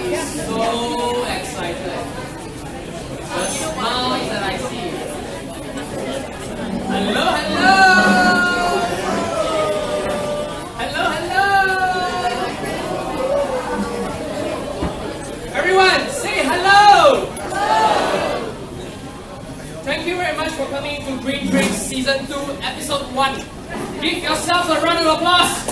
So excited. The smiles that I see. Hello, hello! Hello, hello! Everyone, say hello! Hello! Thank you very much for coming to Green Drinks Season 2, Episode 1. Give yourselves a round of applause!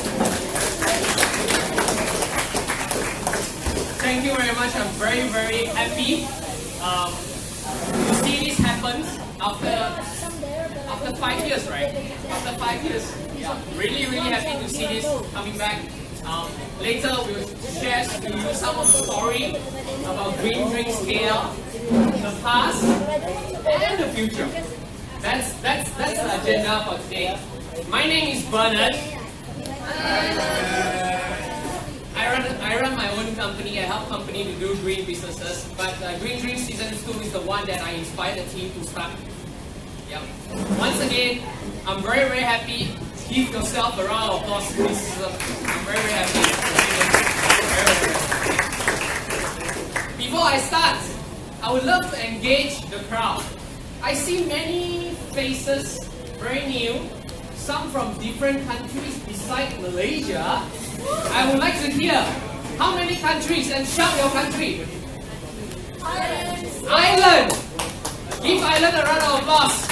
Thank you very much. I'm very, very happy to see this happen after 5 years, right? After 5 years. Yeah. Really, really happy to see this coming back. Later we'll share to you some of the story about Green Drinks KL, the past and the future. That's the agenda for today. My name is Bernard. I run my own company. I help company to do green businesses. But Green Drinks Season 2 is the one that I inspired the team to start. Yep. Once again, I'm very, very happy. Give yourself a round of applause. I'm very, very happy. Before I start, I would love to engage the crowd. I see many faces, very new, some from different countries besides Malaysia. I would like to hear how many countries, and shout your country. Ireland. Give Ireland a round of applause.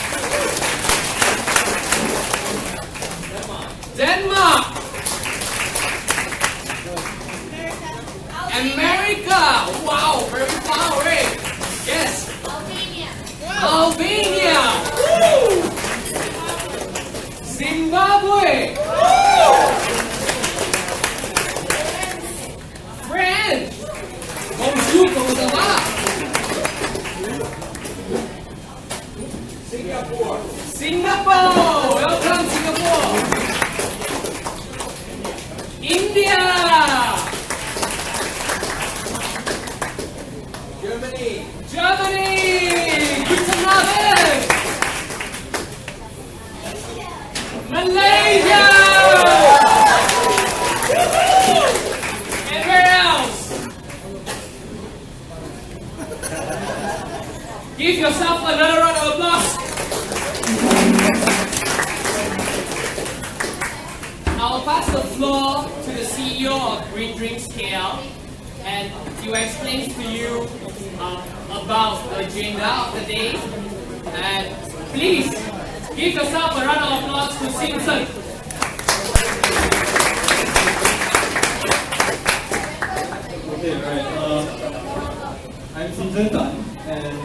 Denmark. America. Wow, very far away. Yes. Albania. Woo. Zimbabwe. France. Bonjour, comment ça va? Singapore. Welcome, Singapore. India. Germany. Guten Abend. Malaysia. And where else? Give yourself another round of applause. I'll pass the floor to the CEO of Green Drinks KL, and he will explain to you about the agenda of the day. And please give yourself a round of applause to Simpson. Okay, right. I'm Simpson Tan, and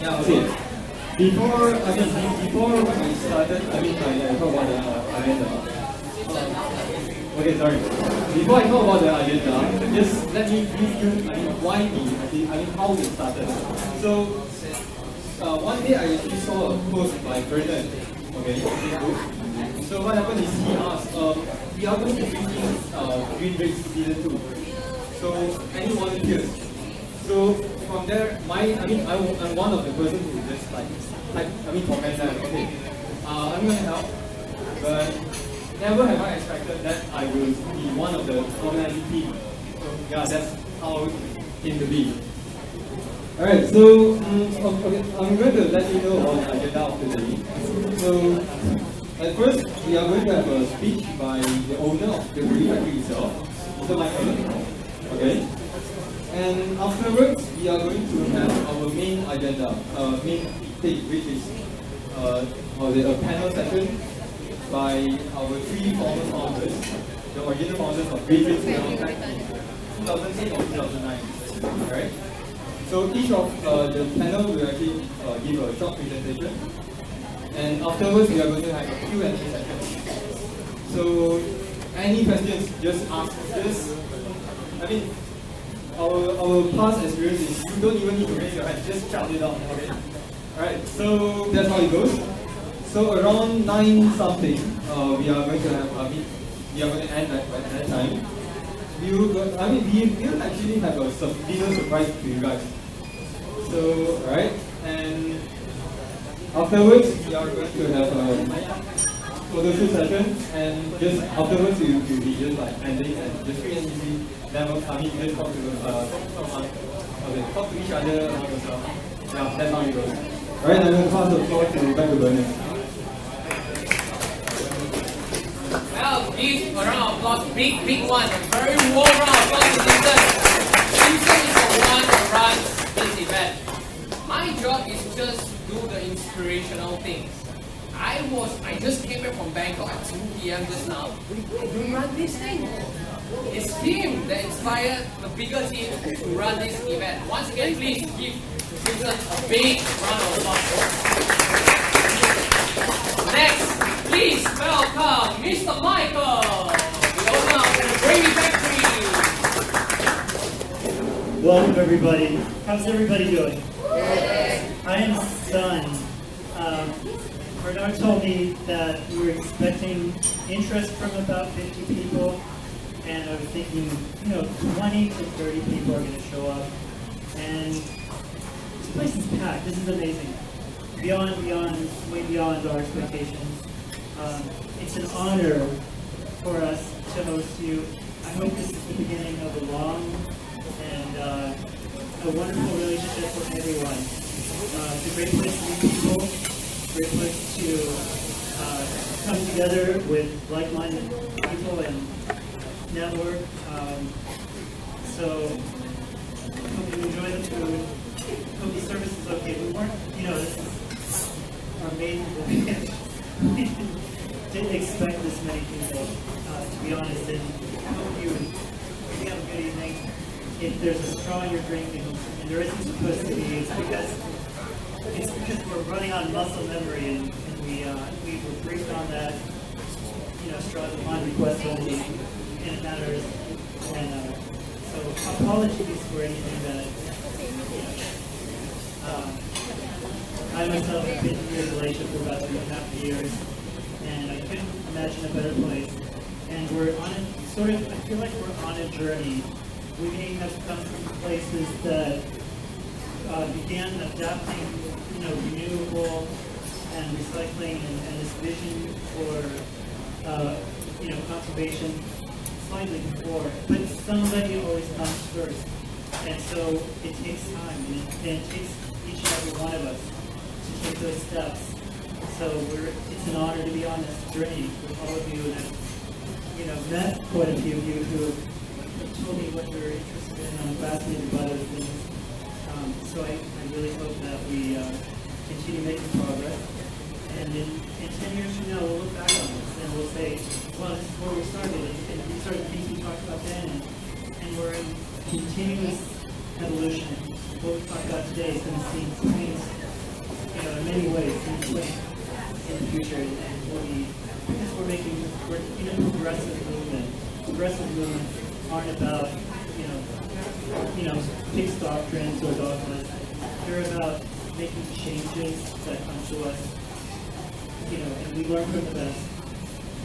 yeah, okay. Before I started, I talk about the agenda. Okay, sorry. Before I talk about the agenda, just let me give you, how we started. So, one day I actually saw a post by Khairun, okay, on Facebook. So what happened is he asked, we are going to bring in Green Drinks Season 2. So, any volunteers? So from there, I'm one of the person who just comment that, okay, I'm going to help, but never have I expected that I will be one of the formality team. So yeah, that's how it came to be. Alright, so okay, I'm going to let you know about the agenda of the day. So at first, we are going to have a speech by the owner of the brewery factory itself, Mr. McCoy. Okay. And afterwards, we are going to have our main agenda, main thing, which is a panel session by our three former founders, the original founders of Green Drinks back in 2008 or 2009. Alright? So each of the panel will actually give a short presentation, and afterwards we are going to have a Q&A session. So any questions, just ask. Our past experience is you don't even need to raise your hand, just shout it out. Okay. Alright, so that's how it goes. So around 9 something, we are going to have we are going to end at that time. We will actually have a dinner surprise to you guys. So right, and afterwards we are going to have photo shoot session, and just afterwards you'll be just like ending and just free and easy. Never coming, just talk to someone. Okay, talk to each other about yourself. Yeah, that's how it goes. Alright, I'm going to pass the floor back to Bernard. Well, give a round of applause, big one, a very warm round of applause to Simpson. Simpson is the one that runs this event. My job is just to do the inspirational things. I just came back from Bangkok at 2 p.m. just now. I don't run this thing. It's him that inspired the bigger team to run this event. Once again, please give Simpson a big round of applause. Next, please welcome Mr. Michael, the owner of the Gravy Factory. Welcome everybody. How's everybody doing? I am stunned. Bernard told me that we were expecting interest from about 50 people, and I was thinking, 20 to 30 people are going to show up, and this place is packed. This is amazing. Way beyond our expectations. It's an honor for us to host you. I hope this is the beginning of a long and a wonderful relationship with everyone. It's a great place to meet people, great place to come together with like-minded people and network. So, hope you enjoy the food. Hope the service is okay. We weren't, this is our main voyage. We didn't expect this many people, to be honest. And I hope you have a good evening. If there's a straw in your drink and there isn't supposed to be, it's because we're running on muscle memory, and we were briefed on that. Straws upon request only, and it matters. And so apologies for anything that. I myself have been in a relationship for about 2.5 years, and I couldn't imagine a better place. And we're on I feel like we're on a journey. We may have come from places that began adapting, renewable and recycling and this vision for, conservation slightly before. But somebody always comes first. And so it takes time, and it takes each and every one of us to take those steps. So it's an honor to be on this journey with all of you, and I've met quite a few of you who have told me what you're interested in. I'm fascinated by those things. So I really hope that we continue making progress. And in 10 years from now, we'll look back on this and we'll say, well, this is where we started, and these are the things we talked about then, and we're in continuous evolution. What we talked about today is going to see things, in many ways, in the future, and because we're in a progressive movement. Progressive movements aren't about, fixed doctrines or dogmas. They're about making changes that come to us, and we learn from the best.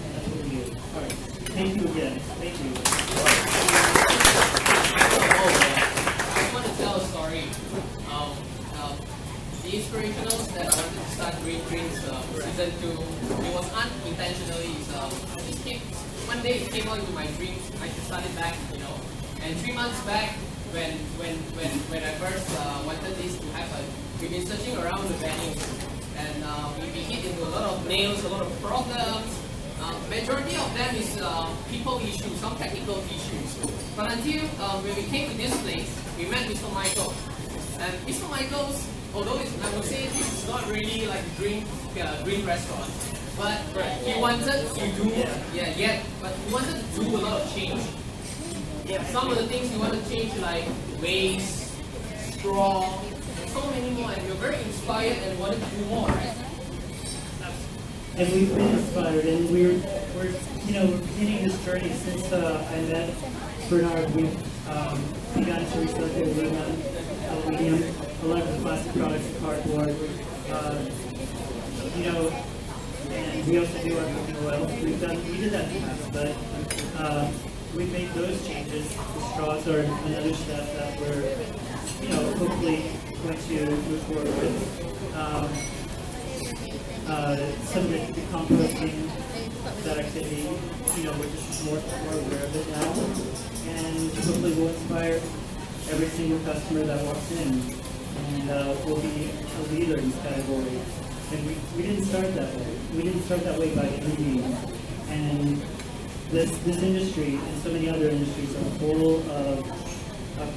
And that's what we do. All right. Thank you again. Thank you. I want to tell a story. The inspirationals that I wanted to start Green Drinks season 2, it was unintentionally. One day it came out into my dreams. I should start it back, And 3 months back, when I first wanted this to happen, we've been searching around the venue, and we've been hit into a lot of nails, a lot of problems. Majority of them is people issues, some technical issues. But until when we came to this place, we met Mr. Michael. And Mr. Michael's, although I would say this is not really like a green restaurant, but he wanted to do, but he wanted to do a lot of change. Some of the things he wanted to change, like waste, straw, and so many more, and we were very inspired and wanted to do more, right? And we've been inspired, and we're beginning this journey since I met Bernard. We've begun to recycle aluminum, a lot of the plastic products, cardboard, and we also do our cooking oil. We did that in the past, but we've made those changes. The straws are another step that we're, hopefully going to move forward with. Some of the composting that activity, we're just more aware of it now, and hopefully we'll inspire every single customer that walks in, and we'll be a leader in this category. And we didn't start that way. We didn't start that way by any means. And this industry and so many other industries are full of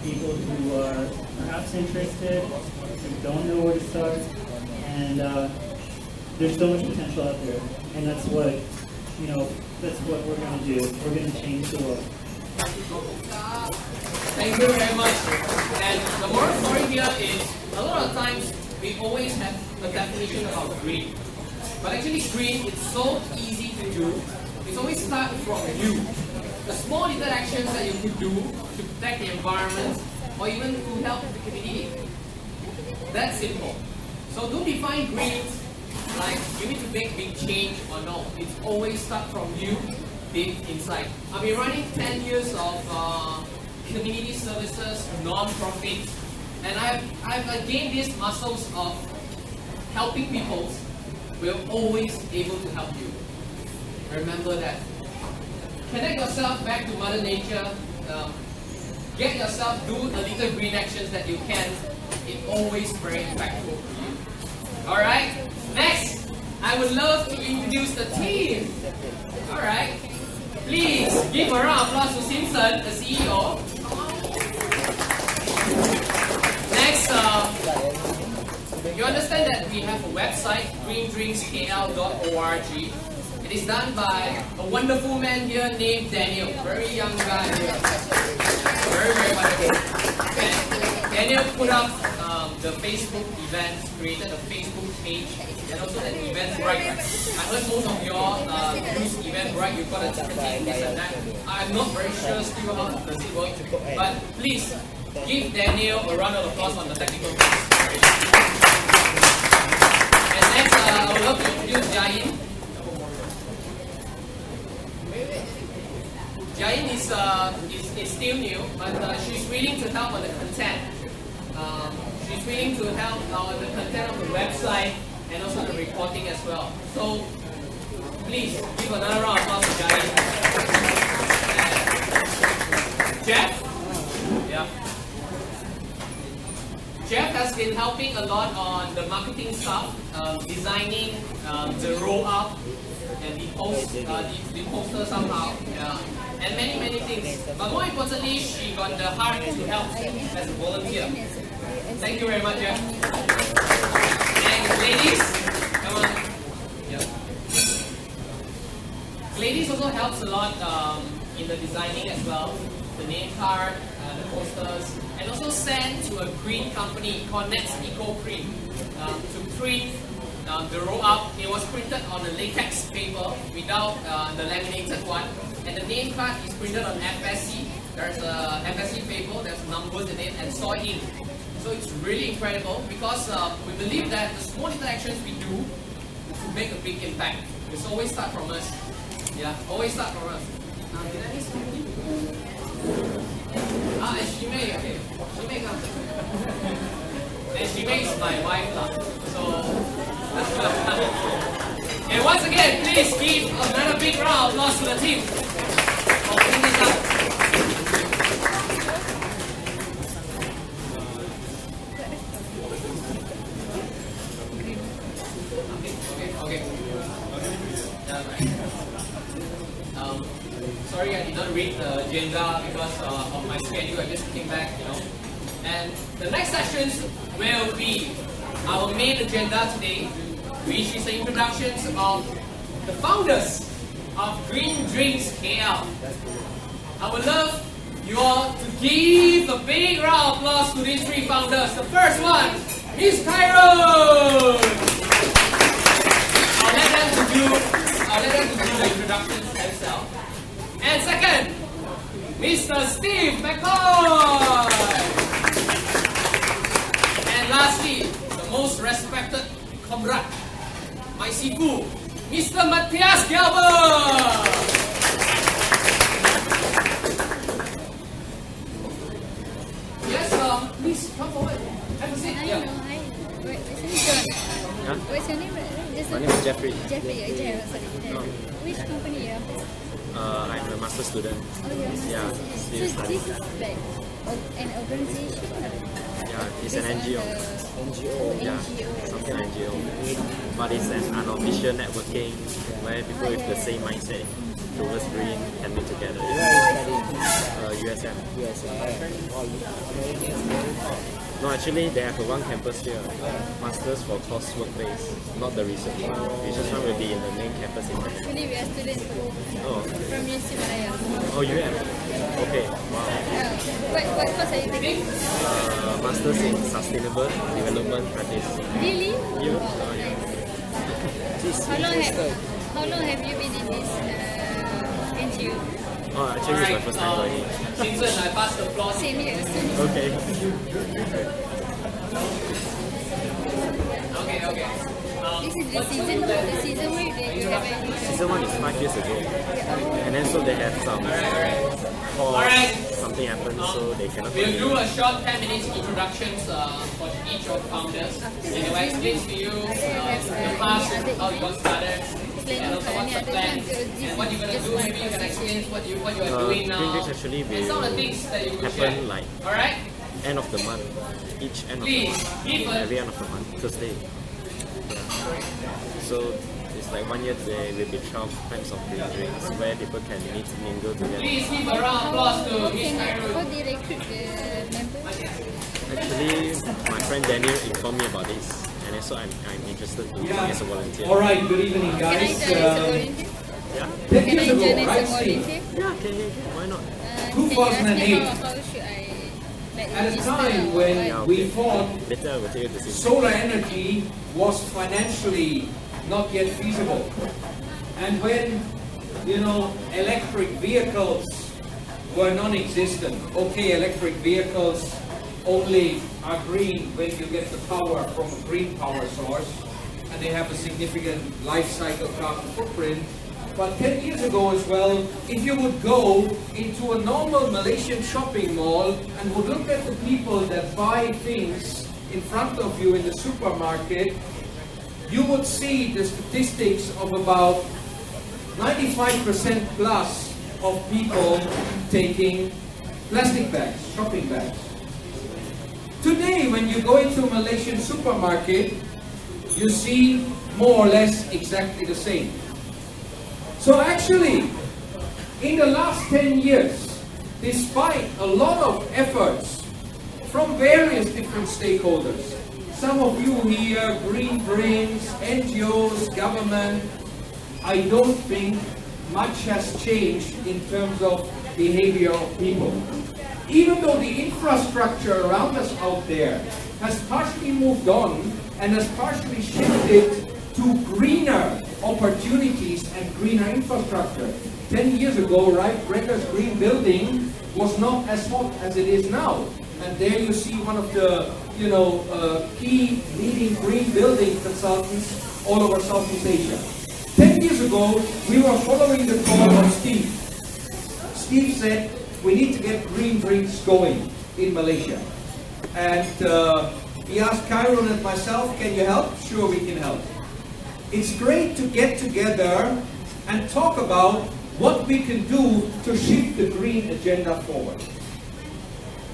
people who are perhaps interested, who don't know where to start, and there's so much potential out there. And that's what we're going to do. We're going to change the world. Thank you very much. And the moral story here is, a lot of times we always have a definition about green. But actually green, it's so easy to do. It's always start from you. The small little actions that you could do to protect the environment or even to help the community. That's simple. So don't define green like you need to make big change or no. It's always start from you, deep inside. I've been running 10 years of community services, non-profit, and I've gained these muscles of helping people. We're always able to help you. Remember that. Connect yourself back to Mother Nature. Get yourself, do the little green actions that you can. It's always very impactful for you. Alright, next, I would love to introduce the team. Alright, please give a round of applause to Simpson, the CEO. Next, you understand that we have a website, greendrinkskl.org. It is done by a wonderful man here named Daniel, very young guy here. Very, very wonderful. And Daniel put up the Facebook events, created a Facebook page, and also an Eventbrite. I heard most of y'all use Eventbrite, you've got a different this and that. I'm not very sure still how does it work, but please give Daniel a round of applause on the technical part. And next, I would love to introduce Jain. Jain is still new, but she's willing to help on the content. She's willing to help on the content of the website and also the reporting as well. So please give another round of applause to Jain. Jeff? Yeah. Jeff has been helping a lot on the marketing stuff, designing the roll up and the poster somehow, and many things. But more importantly, she got the heart to help as a volunteer. Thank you very much, Jeff. And ladies, come on. Yeah. Ladies also helps a lot in the designing as well, the name card, the posters, and also sent to a green company called Nets Eco Cream to print the roll up. It was printed on a latex paper without the laminated one, and the name card is printed on FSC. There's a FSC paper, there's numbers in it, and soy ink. So it's really incredible because we believe that the small little actions we do to make a big impact. It's always start from us. Yeah, always start from us. Did I miss something? And Shimei, okay. Shimei comes. And Shimei is my wife lah. So and once again, please give another big round of applause to the team for putting this up. Okay. Sorry, I did not read the agenda because of my schedule. I just came back, And the next sessions will be our main agenda today, which is the introductions of the founders of Green Drinks KL. I would love you all to give a big round of applause to these three founders. The first one, Miss Khairun. I'll let them to do the introductions themselves. And second, Mr. Steve McCoy. And lastly, the most respected comrade, my sifu, Mr. Matthias Gelber. Yes, please come forward. Have a seat. Yeah. Huh? What's your name? My name is Jeffrey. Jeffrey. Sorry. Which company you are? I'm a master student. Oh, you're a Yeah, master still student. So studying. this is like an organization? Yeah, it's an NGO. Yeah, NGO. something like NGO. But it's an unofficial networking where people with the same mindset towards green can meet together. USM. No, actually they have one campus here. Masters for coursework base, not the research one. Research one will be in the main campus in Malaysia. Actually, we are students Oh, from UC Malaya. oh, you have? Okay, wow. What course are you taking? Masters in Sustainable Development Practice. Really? You? Oh, Yeah. How long have you been in this NGO? Oh, actually it's my first time joining. Simpson, I pass the floor. Same here. Okay. Okay. This is the season where they have any. Season 1 is 5 years ago. And then so they have some Alright. something happened so they cannot We'll do continue. a short 10 minutes introductions for each of the founders. And they will explain to you the past, how you got started, and also what's the plan, and what you're going to do. Maybe you can explain what you are doing now. Green Weeks actually And some of the will things that you could share. happen like Alright? end of the month. Each end of the Please, month. give us. Every end of the month, Thursday. Yeah. So it's like 1 year there will be 12 types of green drinks where people can meet, mingle together. Please give a round of applause to Miss How Khairun. do you recruit the members? Actually, my friend Daniel informed me about this, and so I'm interested to join as a volunteer. All right, good evening, Can I guys. join as a volunteer? Yeah? 10 Can I years ago, join as right, a Steve? volunteer? Yeah, okay, why not? Can you ask me 2008. how should I like At a register time or when what? Yeah, we okay. thought Later I will tell you the same. solar energy was financially not yet feasible, and when electric vehicles were non-existent. Okay, electric vehicles only are green when you get the power from a green power source, and they have a significant life cycle carbon footprint. But 10 years ago as well, if you would go into a normal Malaysian shopping mall and would look at the people that buy things in front of you in the supermarket, you would see the statistics of about 95% plus of people taking plastic bags, shopping bags. Today, when you go into a Malaysian supermarket, you see more or less exactly the same. So actually, in the last 10 years, despite a lot of efforts from various different stakeholders, some of you here, green drinks, NGOs, government, I don't think much has changed in terms of behavior of people. Even though the infrastructure around us out there has partially moved on and has partially shifted to greener opportunities and greener infrastructure. 10 years ago, right, Gregor's Green Building was not as hot as it is now. And there you see one of the, key leading green building consultants all over Southeast Asia. 10 years ago, we were following the call of Steve. Steve said, we need to get green drinks going in Malaysia. And he asked Khairun and myself, can you help? Sure, we can help. It's great to get together and talk about what we can do to shift the green agenda forward.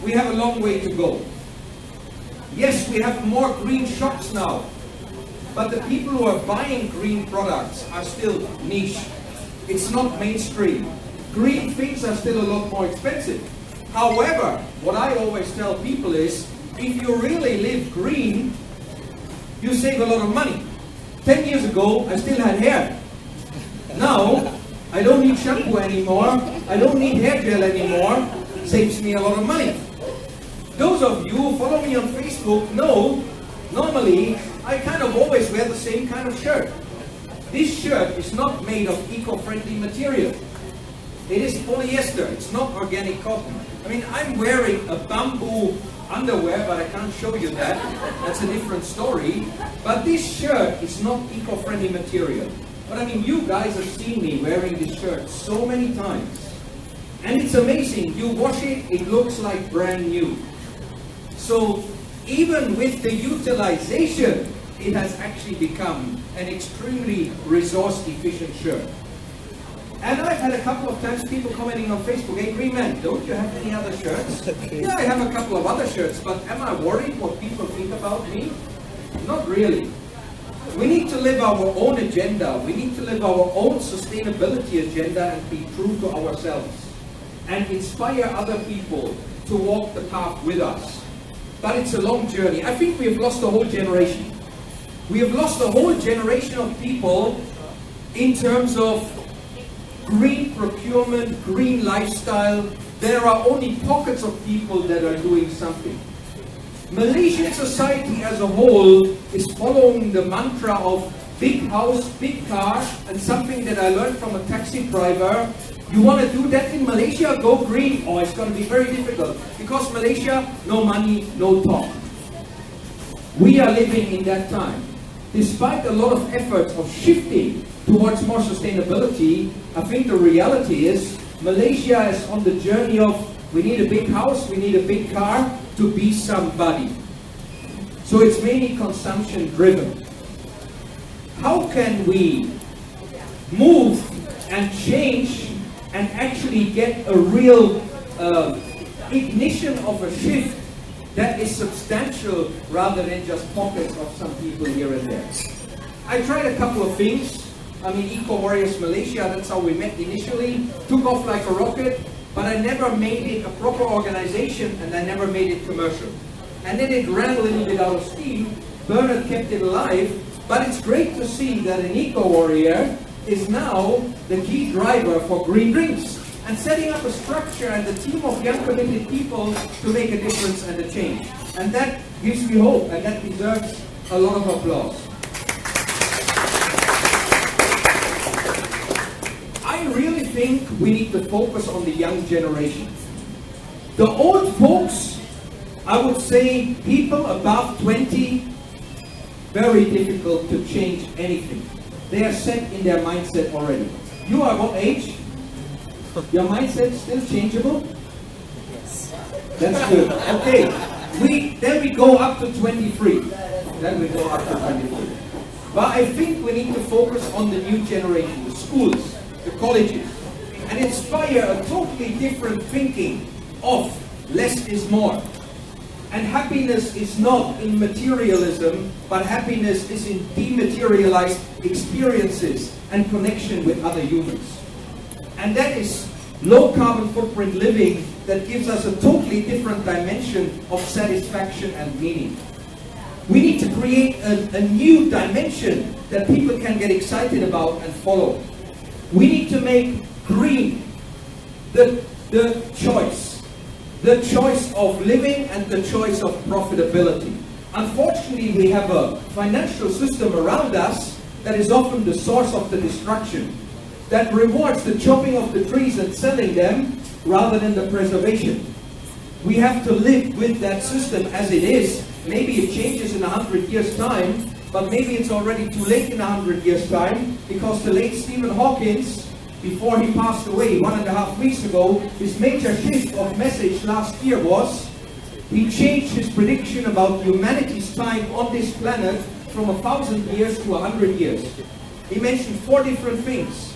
We have a long way to go. Yes, we have more green shops now, but the people who are buying green products are still niche. It's not mainstream. Green things are still a lot more expensive. However, what I always tell people is, if you really live green, you save a lot of money. 10 years ago, I still had hair. Now, I don't need shampoo anymore. I don't need hair gel anymore. Saves me a lot of money. Those of you who follow me on Facebook know, normally, I kind of always wear the same kind of shirt. This shirt is not made of eco-friendly material. It is polyester. It's not organic cotton. I mean, I'm wearing a bamboo underwear, but I can't show you that. That's a different story. But this shirt is not eco-friendly material. But I mean, you guys have seen me wearing this shirt so many times. And it's amazing. You wash it, it looks like brand new. So even with the utilization it has actually become an extremely resource-efficient shirt. And I've had a couple of times people commenting on Facebook, "Hey, Green Man, don't you have any other shirts?" Yeah, I have a couple of other shirts, but am I worried what people think about me? Not really. We need to live our own agenda. We need to live our own sustainability agenda and be true to ourselves and inspire other people to walk the path with us. But it's a long journey. I think we have lost a whole generation. We have lost a whole generation of people in terms of green procurement, green lifestyle. There are only pockets of people that are doing something. Malaysian society as a whole is following the mantra of big house, big car, and something that I learned from a taxi driver. You want to do that in Malaysia? Go green. Oh, it's going to be very difficult. Because Malaysia, no money, no talk. We are living in that time. Despite a lot of efforts of shifting towards more sustainability, I think the reality is Malaysia is on the journey of we need a big house, we need a big car to be somebody. So it's mainly consumption driven. How can we move and change and actually get a real ignition of a shift that is substantial rather than just pockets of some people here and there? I tried a couple of things. I mean, Eco Warriors Malaysia, that's how we met initially. Took off like a rocket, but I never made it a proper organization and I never made it commercial. And then it ran a little bit out of steam. Bernard kept it alive, but it's great to see that an Eco Warrior is now the key driver for green drinks and setting up a structure and a team of young committed people to make a difference and a change. And that gives me hope and that deserves a lot of applause. I really think we need to focus on the young generation. The old folks, I would say people above 20, very difficult to change anything. They are set in their mindset already. You are what age? Your mindset still changeable? Yes. That's good. Okay. Then we go up to 23. Then we go up to 23. But I think we need to focus on the new generation, the schools, the colleges, and inspire a totally different thinking of less is more. And happiness is not in materialism, but happiness is in dematerialized experiences and connection with other humans. And that is low carbon footprint living that gives us a totally different dimension of satisfaction and meaning. We need to create a new dimension that people can get excited about and follow. We need to make green the choice of living and the choice of profitability. Unfortunately, we have a financial system around us that is often the source of the destruction, that rewards the chopping of the trees and selling them rather than the preservation. We have to live with that system as it is. Maybe it changes in 100 years' time, but maybe it's already too late in 100 years' time, because the late Stephen Hawking, before he passed away 1.5 weeks ago, his major shift of message last year was, he changed his prediction about humanity's time on this planet from 1,000 years to 100 years. He mentioned 4 different things: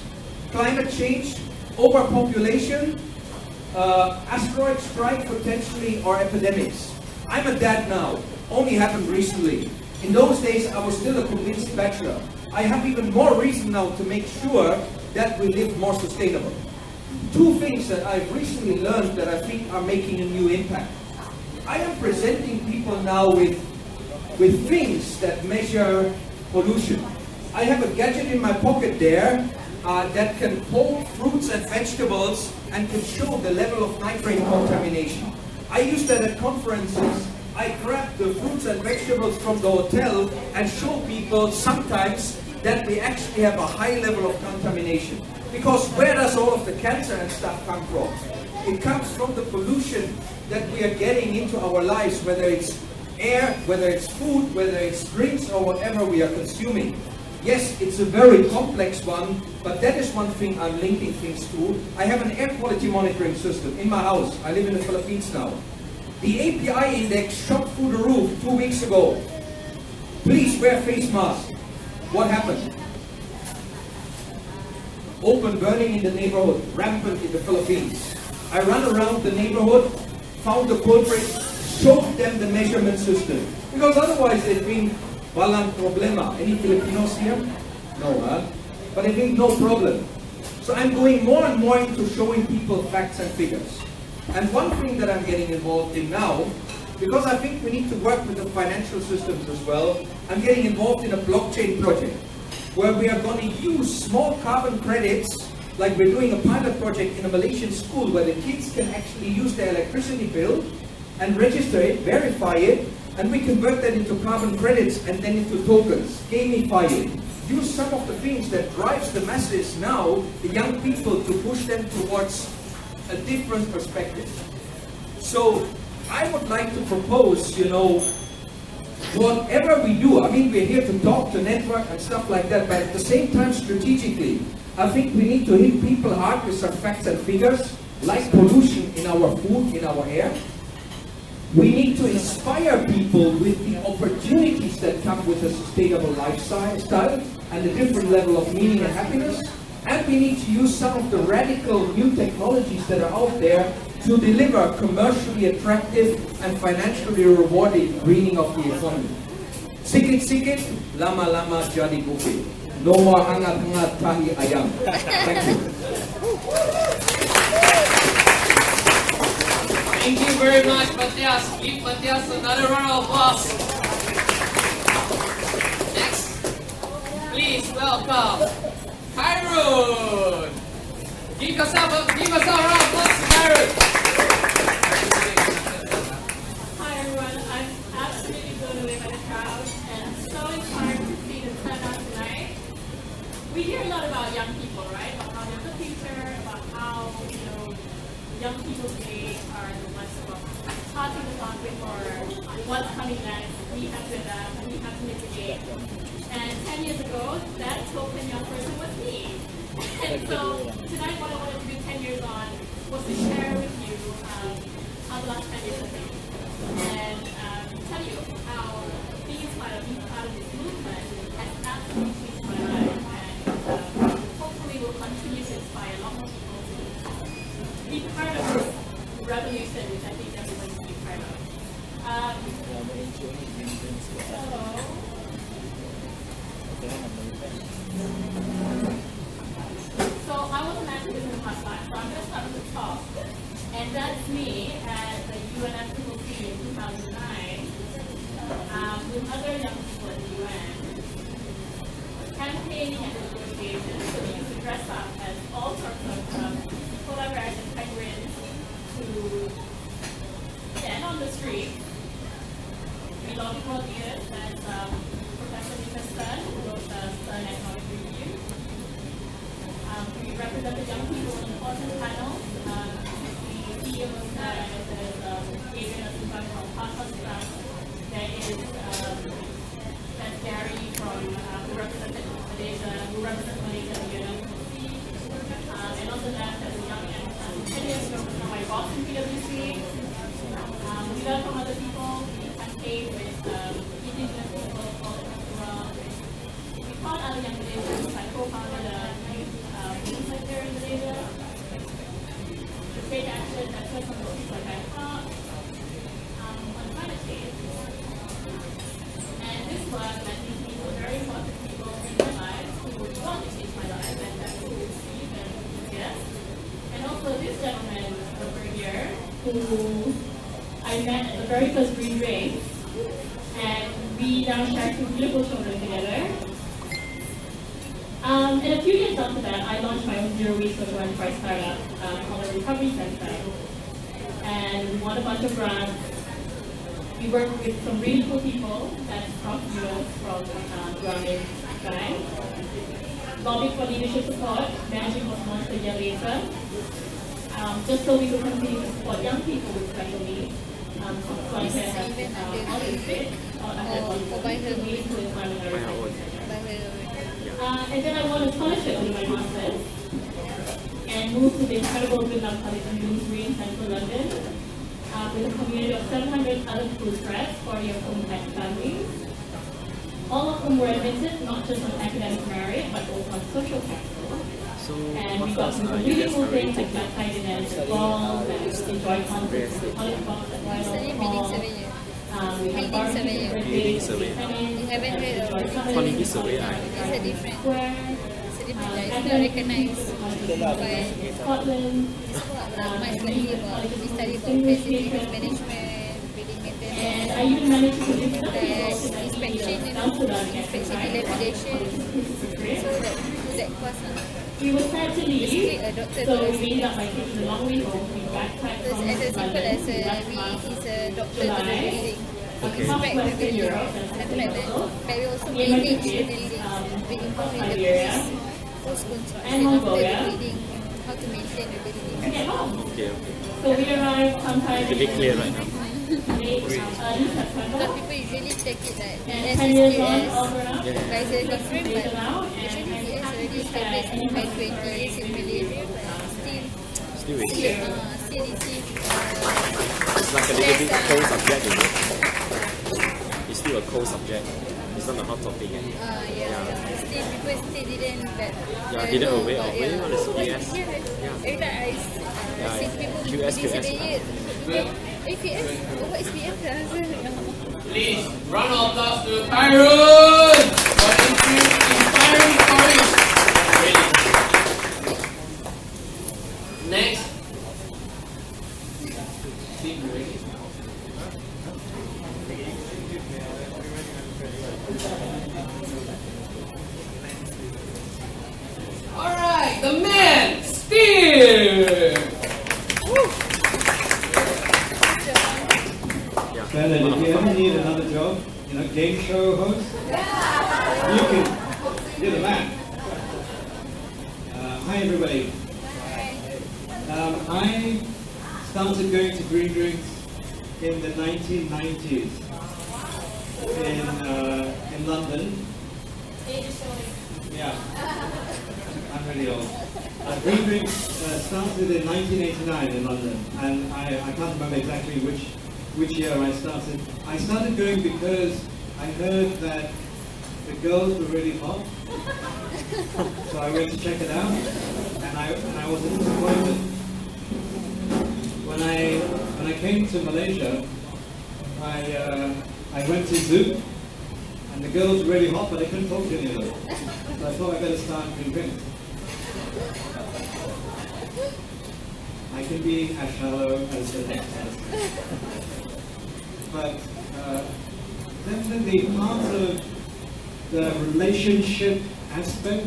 climate change, overpopulation, asteroid strike potentially, or epidemics. I'm a dad now, only happened recently. In those days I was still a convinced bachelor. I have even more reason now to make sure that we live more sustainable. 2 things that I've recently learned that I think are making a new impact. I am presenting people now with things that measure pollution. I have a gadget in my pocket there that can hold fruits and vegetables and can show the level of nitrate contamination. I use that at conferences. I grab the fruits and vegetables from the hotel and show people sometimes that we actually have a high level of contamination. Because where does all of the cancer and stuff come from? It comes from the pollution that we are getting into our lives, whether it's air, whether it's food, whether it's drinks, or whatever we are consuming. Yes, it's a very complex one, but that is one thing I'm linking things to. I have an air quality monitoring system in my house. I live in the Philippines now. The API index shot through the roof 2 weeks ago. Please wear face masks. What happened? Open burning in the neighborhood, rampant in the Philippines. I ran around the neighborhood, found the culprit, showed them the measurement system. Because otherwise they'd been walang problema. Any Filipinos here? No, huh? But I think no problem. So I'm going more and more into showing people facts and figures. And one thing that I'm getting involved in now, because I think we need to work with the financial systems as well, I'm getting involved in a blockchain project where we are going to use small carbon credits, like we're doing a pilot project in a Malaysian school where the kids can actually use their electricity bill and register it, verify it, and we convert that into carbon credits and then into tokens, gamify it. Use some of the things that drives the masses now, the young people, to push them towards a different perspective. So I would like to propose, whatever we do, I mean, we're here to talk, to network and stuff like that, but at the same time, strategically, I think we need to hit people hard with some facts and figures, like pollution in our food, in our air. We need to inspire people with the opportunities that come with a sustainable lifestyle and a different level of meaning and happiness. And we need to use some of the radical new technologies that are out there to deliver commercially attractive and financially rewarding greening of the economy. Sikit-sikit, lama-lama jadi bukit. No more hangat-hangat tahi ayam. Thank you. Thank you very much, Matthias. Give Matthias another round of applause. Next, please welcome Khairun. Give us a round of applause to Khairun. Hi everyone, I'm absolutely blown away by the crowd and I'm so inspired to see the turnout tonight. We hear a lot about young people, right? About how they're the future, about how, young people today are the ones who are starting the conflict for what's coming next. We have to adapt and we have to mitigate. And 10 years ago, that token young person was me. And so tonight what I wanted to do 10 years on was to share with you how the last 10 years have been. And tell you how being inspired, being part of this movement has absolutely changed my life. And hopefully will continue to inspire a lot more people to be part of this revolution, which I think everybody should be part of. So I was an activist in past life, so I'm going to start with the top. And that's me at the UNFCCC in 2009 with other young people at the UN, campaigning and negotiations. So we used to dress up as all sorts of polar bears and penguins to stand on the street. We lobbied for leaders as Professor Nisa, who wrote the Stern Economic Review. We represented young people in important panels. The CEO was there, and there's Adrian from Partners France. There is that's Gary who represented Malaysia, in the UNFCCC. And also that there's a young man 10 years ago was my boss in PwC. We learned from other people. We campaigned with indigenous people all across the world. We found other young Malaysians. I co-founded a youth movement here in Malaysia. The state action that took some of the people like Bangkok on climate change. And this work led me to meet some very important people in my life who would want to change my life, and that's who Steve and Matthias. And also this gentleman over here who I met at the very first Green Race, and we now share two beautiful children together. And a few years after that, I launched my own zero-waste social enterprise startup called the Recovery Center. And we won a bunch of grants. We worked with some really cool people that crossed US from grounded bank. Lobbied for leadership support. Managing was launched a year later. Just so we could continue to support young people with special needs. So I can have autistic or ways to environmental. And then I won a scholarship with my master's and moved to the incredible Goodlove College in Bloomsbury in central London with a community of 700 other school press, 40 of whom had families. all of them were admitted, not just on academic merit, but also on social capital. So And what we got course some are you really guys cool already things like taking? baptizing and balls, and enjoy concerts with college balls at Royal Studying Hall. building surveyor. We have barbecues and Building birthdays. surveyor. You haven't heard of it? Quality surveyor. It's a different. Square. It's a different. It's not recognized by Scotland. much study about. We study about facilities management, building maintenance. And I even managed to do The inspection, inspection dilapidation. So that course, We were sad to basically leave, a doctor so to we ended up by taking the long way home. We backpacked it's from as simple London as to last we month. is a doctor to the building. We inspect the building, something like that. But we also manage the building. We involve in the process, post-construction of the building, how to maintain the building. At home. Okay, okay. So we arrived sometime It's a bit clear right now. late, early September. Because people usually take it like And as 10 years on, SQS, all grown up. advisory conference, but Now, actually and CS already established in my 20 years in Malaysia, but Still with still, you. still receive It's like a little bit cold subject, is it? It's still a cold subject. It's not a hot topic. Eh? still people still didn't but Didn't aware of it. What is PS? Every time I see people QS, this QS. APS, what is PS? Please, round of applause to Khairun for inspiring stories. Really. Next. All right, the man, Steve. Bernard, if you ever need another job, game show host, you're the man. Hi everybody. I started going to green drinks in the 1990s in London. Yeah, I'm really old. Green drinks started in 1989 in London, and I can't remember exactly which year I started. I started going because I heard that the girls were really hot, so I went to check it out, and I wasn't disappointed. When I came to Malaysia, I went to Zoom, and the girls were really hot, but I couldn't talk to any of them. So I thought I better start green drinks. I can be as shallow as the next person. But definitely part of the relationship aspect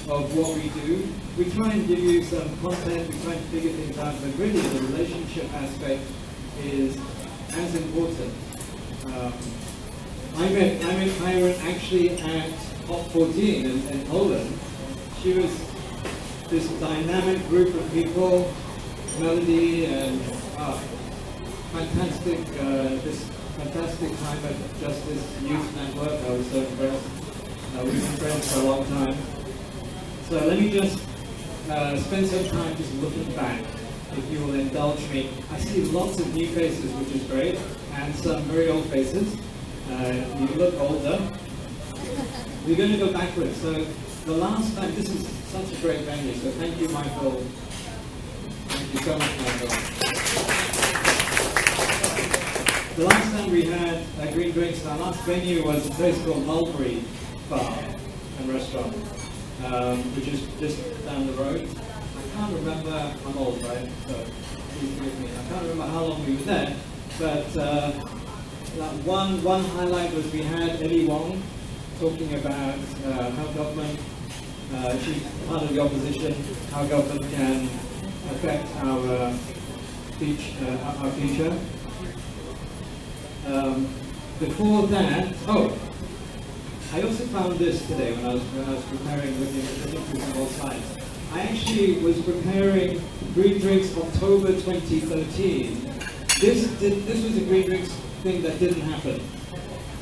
of what we do, we try and give you some content, we try and figure things out, but really the relationship aspect is as important. I met Khairun actually at Top 14 in Poland. She was this dynamic group of people, Melody and fantastic, this fantastic time at Justice Youth Network. I was so impressed. We've been friends for a long time. So let me just spend some time just looking back, if you will indulge me. I see lots of new faces, which is great, and some very old faces. You look older. We're going to go backwards. So the last time, this is such a great venue, so thank you, Michael. Thank you so much, Michael. The last time we had green drinks, our last venue was a place called Mulberry Bar and Restaurant, which is just down the road. I can't remember, I'm old, right? So please forgive me. I can't remember how long we were there, but one highlight was we had Ellie Wong talking about how government, she's part of the opposition, how government can affect our future. Before that, I also found this today when I was preparing, looking through some old slides. I actually was preparing Green Drinks October 2013. This was a Green Drinks thing that didn't happen.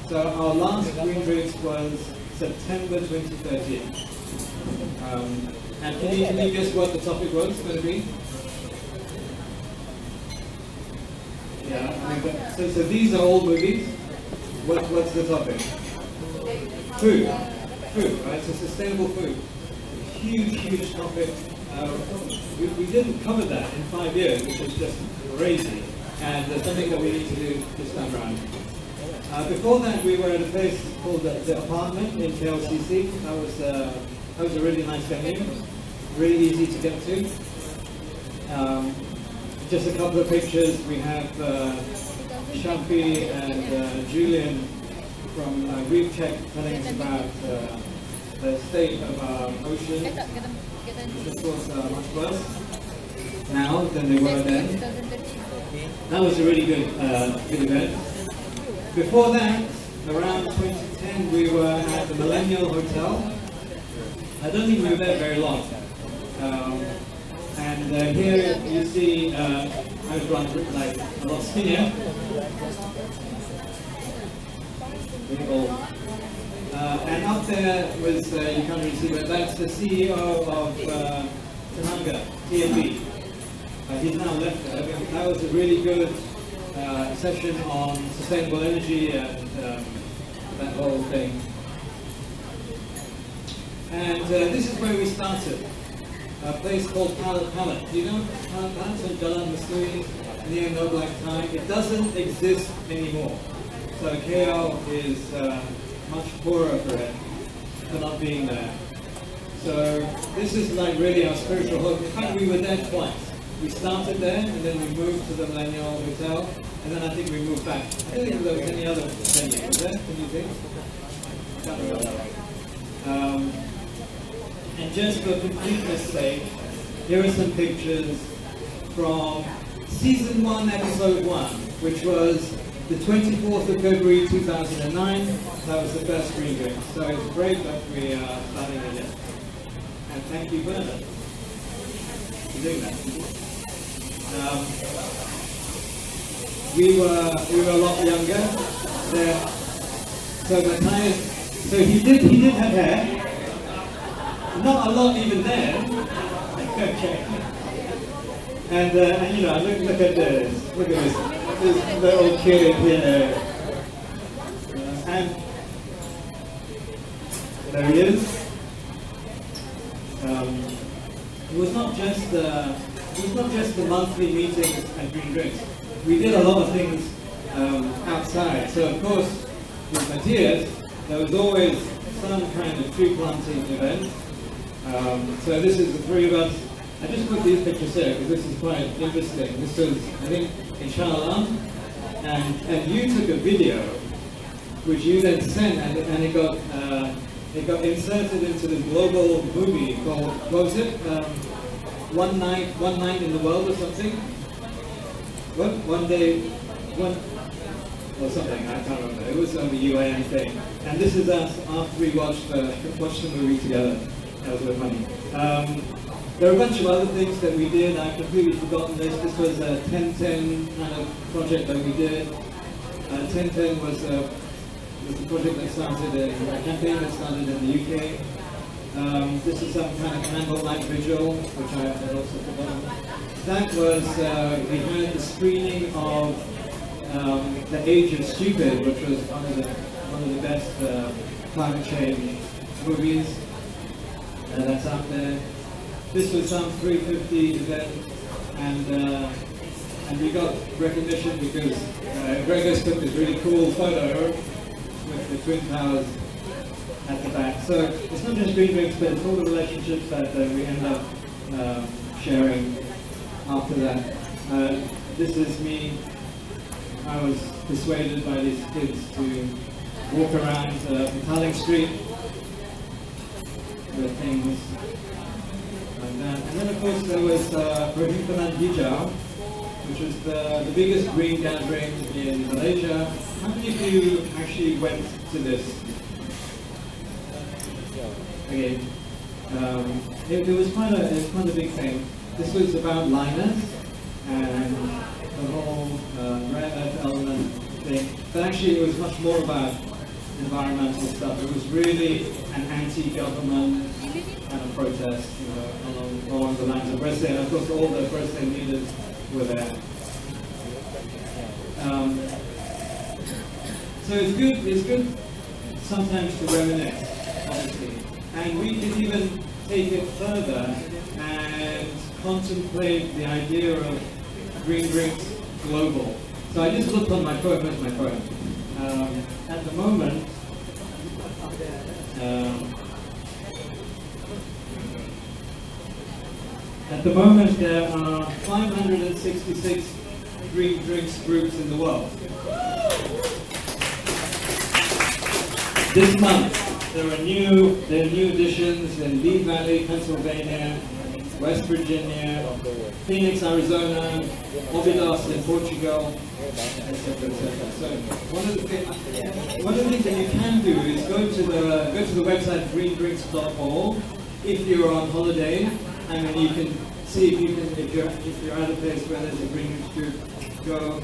So our last Green Drinks was September 2013. And can you guess what the topic was going to be? Yeah, so these are all movies. What's the topic? Food, right? So sustainable food, huge topic. We didn't cover that in 5 years, which is just crazy, and something that we need to do this time around. Before that, we were at a place called the Apartment in KLCC. That was a really nice venue, really easy to get to. Just a couple of pictures. We have Shafi and Julian from Reef Check telling us about the state of our ocean, which of course are much worse now than they were then. That was a really good event. Before that, around 2010, we were at the Millennial Hotel. I don't think we were there very long. And here you see I was running like a lot skinnier. And up there was, you can't really see, but that's the CEO of Tananga, TMB. He's now left there. That was a really good session on sustainable energy and that whole thing. And this is where we started. A place called Palette. Do you know Palette on Jalan Masui near No Black Tie? It doesn't exist anymore. So KL is much poorer for it for not being there. So this is like really our spiritual home. In fact, we were there twice. We started there and then we moved to the Millennial Hotel and then I think we moved back. I don't think there was any other venue. Was there? Can you think? I can't remember. And just for completeness sake, here are some pictures from Season 1, Episode 1, which was the 24th of February 2009. That was the first green drink. So it's great that we are starting again. And thank you, Bernard, for doing that. We were a lot younger. So Matthias, so he did have hair. Not a lot even then. Okay. And you know, look at this. Look at this little kid here. And there he is. It was not just the monthly meetings and green drinks. We did a lot of things outside. So of course, with Matthias, there was always some kind of tree planting event. So this is the three of us. I just put these pictures here because this is quite interesting. This was, I think, in Shah and you took a video which you then sent, and it got inserted into the global movie called, what was it? One night in the world or something? What? One day, or something, I can't remember. It was on the UN thing. And this is us after we watched the movie together. That was really funny. There are a bunch of other things that we did. I've completely forgotten this. This was a 10-10 kind of project that we did. 10-10 was a project that started a campaign that started in the UK. This is some kind of candlelight vigil, which I had also forgotten. That was, we had the screening of The Age of Stupid, which was one of the best climate change movies. That's up there. This was some 350 event, and we got recognition because Gregor's took this really cool photo with the Twin Towers at the back. So it's not just green drinks, but it's all the relationships that we end up sharing after that. This is me. I was persuaded by these kids to walk around Petaling Street with things like that. And then of course there was Perhimpunan Hijau, which was the biggest green gathering in Malaysia. How many of you actually went to this? Again, it was quite a big thing. This was about liners and the whole rare earth element thing. But actually it was much more about environmental stuff. It was really an anti-government kind of protest, you know, along the lines of Brese, and of course all the Brese leaders were there. So it's good sometimes to reminisce, obviously. And we can even take it further and contemplate the idea of green drinks global. So I just looked on my phone. Where's my phone? At the moment, there are 566 green drinks groups in the world. This month, there are new additions in Lee Valley, Pennsylvania, West Virginia, Phoenix, Arizona, Obidos in Portugal, etc., etc. So one of the things that you can do is go to the website greendrinks.org if you're on holiday, and then you can see if you're at a place where there's a green drinks group, go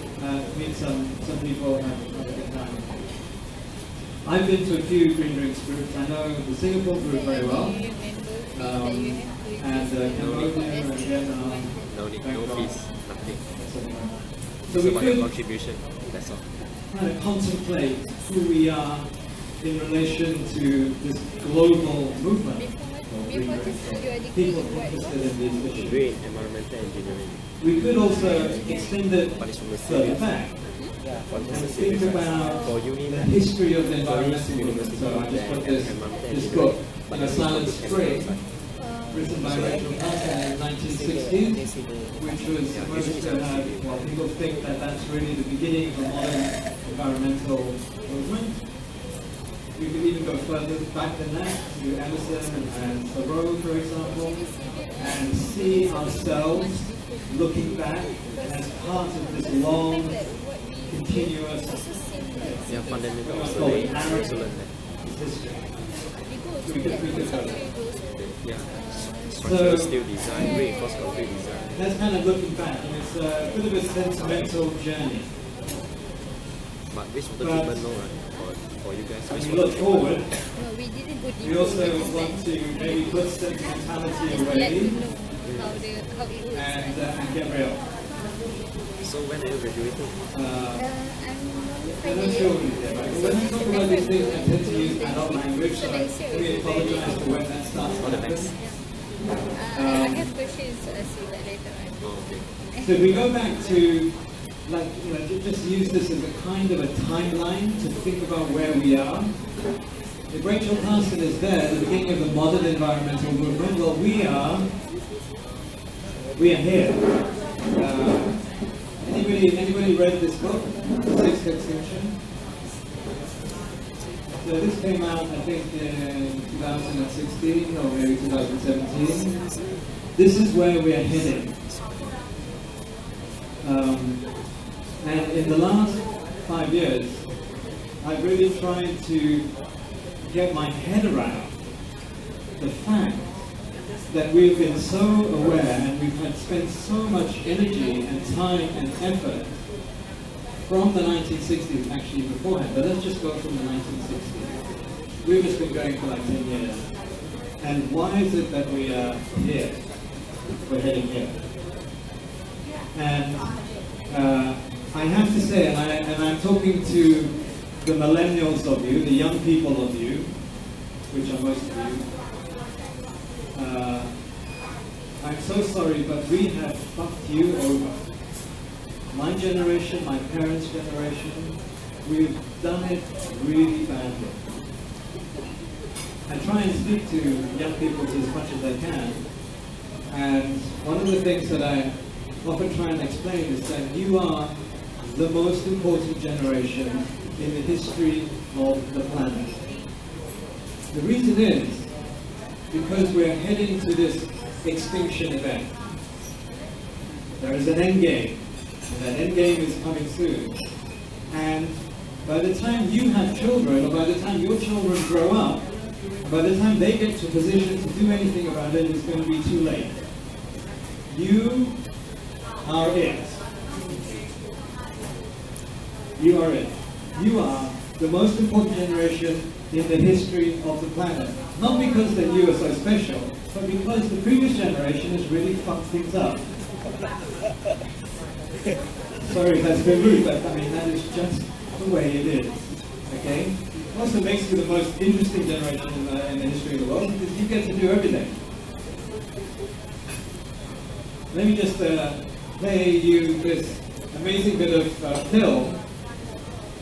meet some people and have a good time. I've been to a few green drinks groups. I know the Singapore group very well, and Cambodia and Vietnam. No need, no fees, nothing. So it's we about could your contribution, that's all. kind of contemplate who we are in relation to this global movement of green drinks. People interested in these issues. Green environmental engineering. We could also extend it But it's from the further same. back For and instance, think about for the uni, history of the environmental movement. So I just got this book, Silent Spring, written by Rachel Carson in the 1960s, which was supposed to have, well, people think that that's really the beginning of the modern environmental movement. We could even go further back than that, to Emerson and Thoreau, for example, and see ourselves looking back as part of this long, continuous, fundamental what's called excellent. history. We could go there. Yeah. So- Structural steel design, reinforced concrete design. That's kind of looking back, and it's a bit of a sentimental journey. But which of the people know, right? For you guys, As which we of look the forward, No, we didn't put we also want to maybe put sentimentality away how it works. and get real. So when are you graduating? I'm I'm not sure what it is, right? When I talk about these things, I tend to use adult language, so let me apologize for when that starts to All the happen. best. I have questions to ask you that later on. Oh, okay. So if we go back to, like, just use this as a kind of a timeline to think about where we are. If Rachel Carson is there at the beginning of the modern environmental movement, well, we are here. Anybody read this book, Sixth Extinction? So this came out, I think, in 2016 or maybe 2017. This is where we are heading. And in the last 5 years, I've really tried to get my head around the fact that we've been so aware and we've had spent so much energy and time and effort from the 1960s, actually beforehand, but let's just go from the 1960s. We've just been going for like 10 years. And why is it that we are here? We're heading here. And I have to say, and I'm talking to the millennials of you, the young people of you, which are most of you, I'm so sorry, but we have fucked you over. My generation, my parents' generation, we've done it really badly. I try and speak to young people as much as I can, and one of the things that I often try and explain is that you are the most important generation in the history of the planet. The reason is because we're heading to this extinction event. There is an end game, and that end game is coming soon. And by the time you have children, or by the time your children grow up, by the time they get to a position to do anything about it, it's going to be too late. You are it. You are it. You are the most important generation in the history of the planet. Not because that you are so special, but because the previous generation has really fucked things up. Sorry if that's been rude, but I mean, that is just the way it is. Okay? also makes you the most interesting generation in the history of the world, because you get to do everything. Let me just play you this amazing bit of film,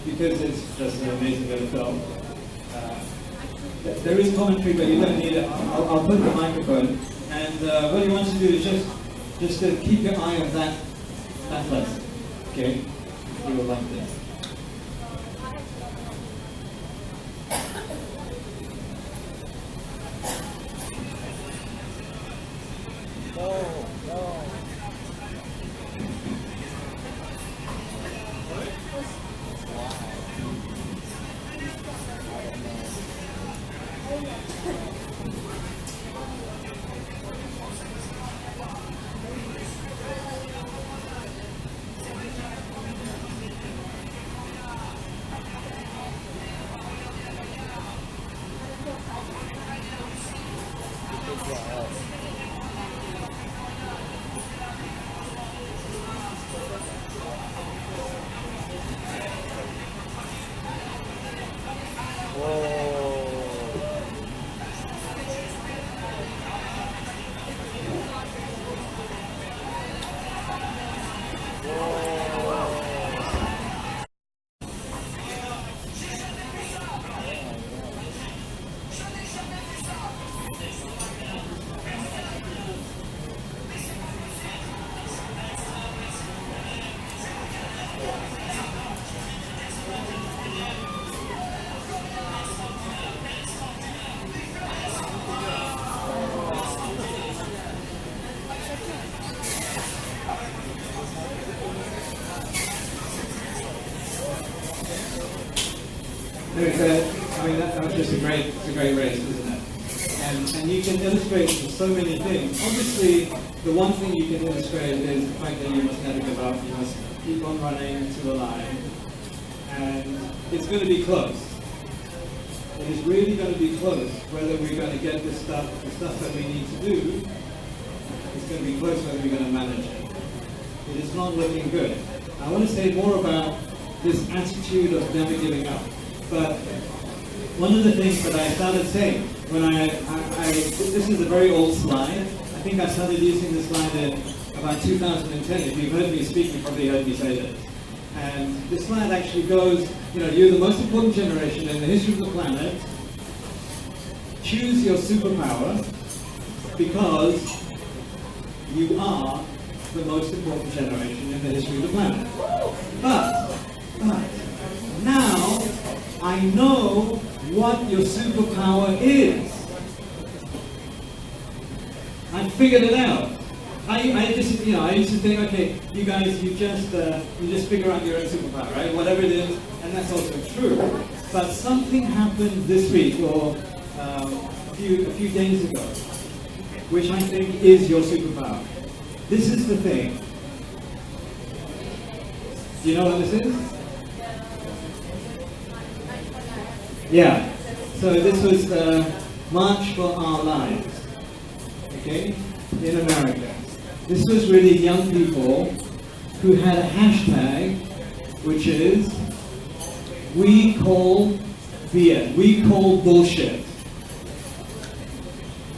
because it's just an amazing bit of film. There is commentary, but you don't need it. I'll put the microphone, and what you want to do is just keep your eye on that person. Okay, you will like this. I mean, that was just a great race, isn't it? And you can illustrate so many things. Obviously, the one thing you can illustrate is the fact that you must never give up. You must keep on running to the line, and it's going to be close. It is really going to be close. Whether we're going to get the stuff that we need to do, it's going to be close. Whether we're going to manage it. It is not looking good. I want to say more about this attitude of never giving up. But one of the things that I started saying when this is a very old slide. I think I started using this slide in about 2010. If you've heard me speak, you probably heard me say this. And this slide actually goes, you're the most important generation in the history of the planet. Choose your superpower because you are the most important generation in the history of the planet. But now I know what your superpower is. I figured it out. I used to think, okay, you guys, you just figure out your own superpower, right? Whatever it is, and that's also true. But something happened this week or a few days ago, which I think is your superpower. This is the thing. Do you know what this is? Yeah. So this was the March for Our Lives, okay, in America. This was really young people who had a hashtag, which is "We call BS, we call bullshit."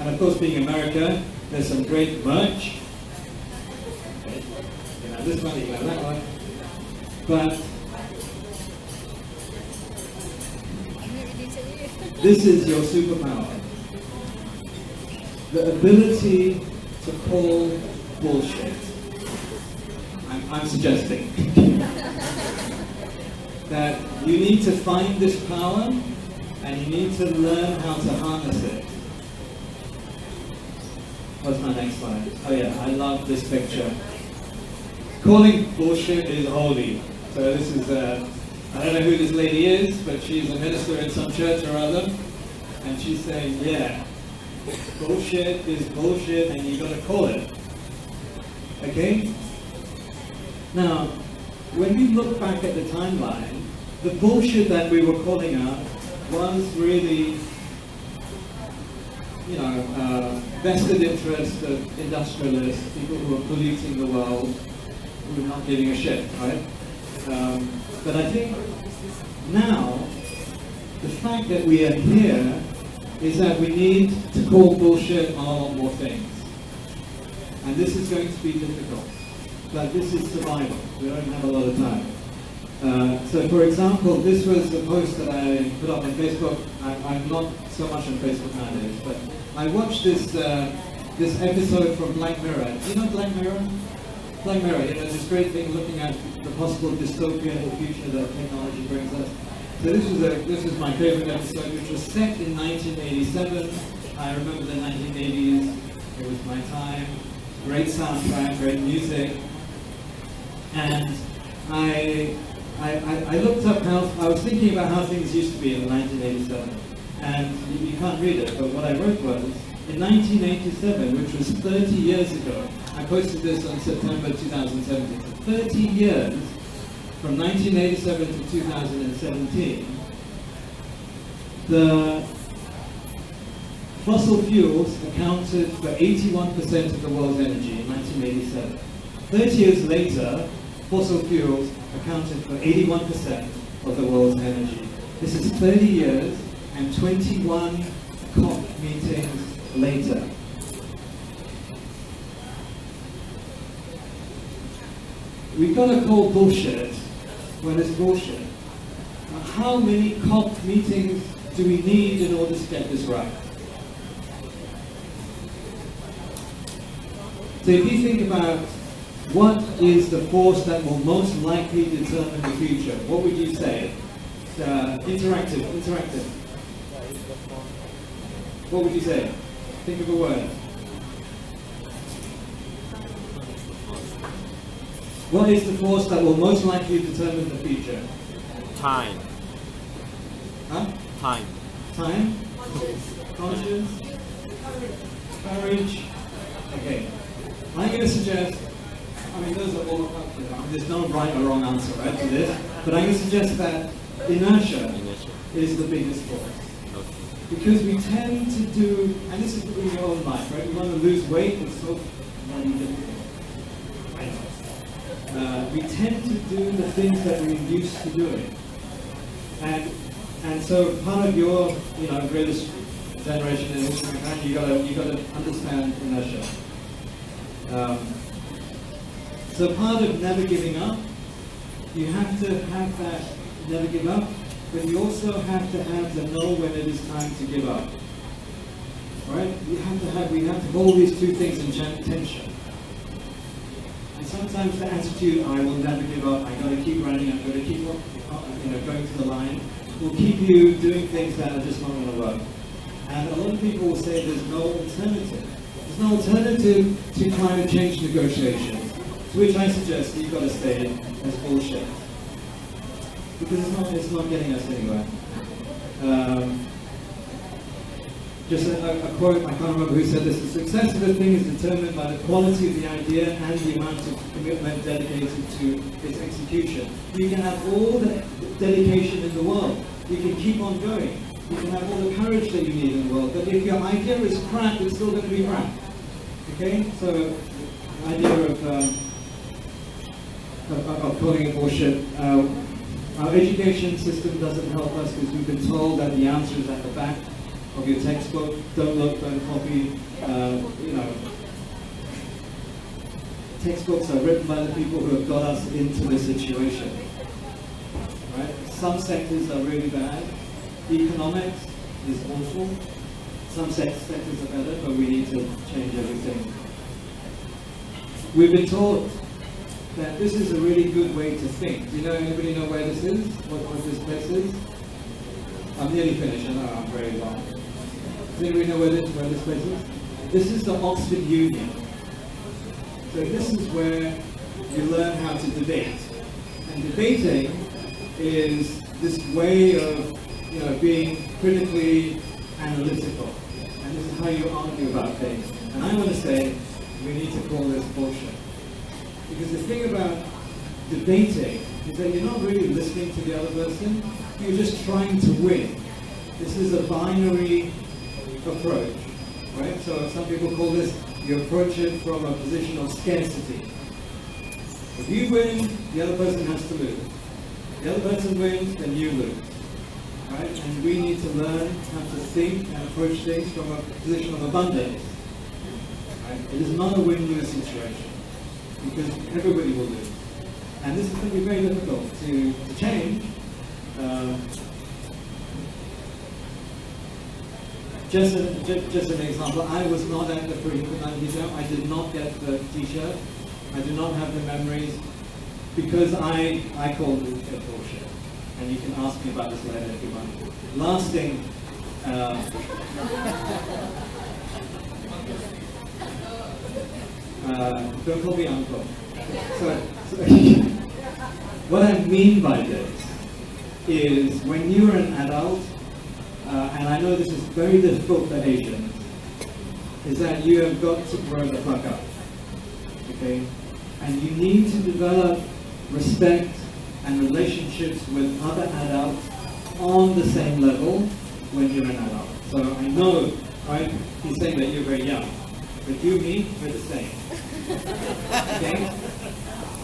And of course, being America, there's some great merch. This one, that one. But this is your superpower. The ability to call bullshit. I'm suggesting that you need to find this power and you need to learn how to harness it. What's my next slide? Oh yeah, I love this picture. Calling bullshit is holy. So this is, I don't know who this lady is, but she's a minister in some church or other. And she's saying, yeah, bullshit is bullshit and you gotta call it. Okay? Now, when we look back at the timeline, the bullshit that we were calling out was really, vested interest of industrialists, people who are polluting the world, who are not giving a shit, right? But I think now the fact that we are here is that we need to call bullshit on a lot more things. And this is going to be difficult. But this is survival. We don't have a lot of time. So for example, this was a post that I put up on Facebook. I'm not so much on Facebook nowadays, but I watched this episode from Black Mirror. Do you know Black Mirror? Black Mirror, you know, this great thing looking at the possible dystopia in the future that technology brings us. So this was my favorite episode, which was set in 1987. I remember the 1980s. It was my time. Great soundtrack, great music. And I looked up how, I was thinking about how things used to be in 1987. And you can't read it, but what I wrote was, in 1987, which was 30 years ago, I posted this on September 2017. 30 years from 1987 to 2017, the fossil fuels accounted for 81% of the world's energy in 1987. 30 years later, fossil fuels accounted for 81% of the world's energy. This is 30 years and 21 COP meetings later. We've got to call bullshit when it's bullshit. Now, how many COP meetings do we need in order to get this right? So if you think about what is the force that will most likely determine the future, what would you say? Interactive. What would you say? Think of a word. What is the force that will most likely determine the future? Time. Huh? Time. Time? Conscience? Courage? Okay. I'm going to suggest, I mean, those are all, there's no right or wrong answer, right, to this, but I'm going to suggest that inertia is the biggest force. Okay. Because we tend to do, and this is in your own life, right? We want to lose weight, it's so bloody difficult. We tend to do the things that we're used to doing. And so part of your, greatest generation in history, you gotta understand inertia. So part of never giving up, you have to have that never give up, but you also have to have the know when it is time to give up. Right? We have to hold these two things in tension. And sometimes the attitude, I will never give up, I gotta keep running, I'm gonna keep going to the line, will keep you doing things that are just not gonna work. And a lot of people will say there's no alternative. There's no alternative to climate change negotiations, to which I suggest you've got to stay as bullshit. Because it's not getting us anywhere. Just a quote, I can't remember who said this, the success of a thing is determined by the quality of the idea and the amount of commitment dedicated to its execution. You can have all the dedication in the world, you can keep on going, you can have all the courage that you need in the world, but if your idea is crap, it's still going to be crap. Okay? So, the idea of calling it bullshit. Our education system doesn't help us because we've been told that the answer is at the back of your textbook. Don't look, don't copy. Textbooks are written by the people who have got us into this situation. Right? Some sectors are really bad. Economics is awful. Some sectors are better, but we need to change everything. We've been taught that this is a really good way to think. Do you know, anybody know where this is? What this place is? I'm nearly finished, I know I'm very long. Does anybody know where this place is? This is the Oxford Union. So this is where you learn how to debate. And debating is this way of being critically analytical. And this is how you argue about things. And I want to say, we need to call this bullshit. Because the thing about debating is that you're not really listening to the other person, you're just trying to win. This is a binary approach, right? So some people call this, you approach it from a position of scarcity. If you win, the other person has to lose. The other person wins, then you lose. right? And we need to learn how to think and approach things from a position of abundance. Right? It is not a win-lose situation, because everybody will lose. And this is going to be very difficult to change. Just an example, I was not at the pre-human jump. I did not get the t-shirt. I do not have the memories, because I called it bullshit. And you can ask me about this later if you want. Last thing, don't call me uncle. So what I mean by this is, when you're an adult, and I know this is very difficult for Asians, is that you have got to grow the fuck up. Okay? And you need to develop respect and relationships with other adults on the same level when you're an adult. So I know, right, he's saying that you're very young, but you, me, we're the same. Okay?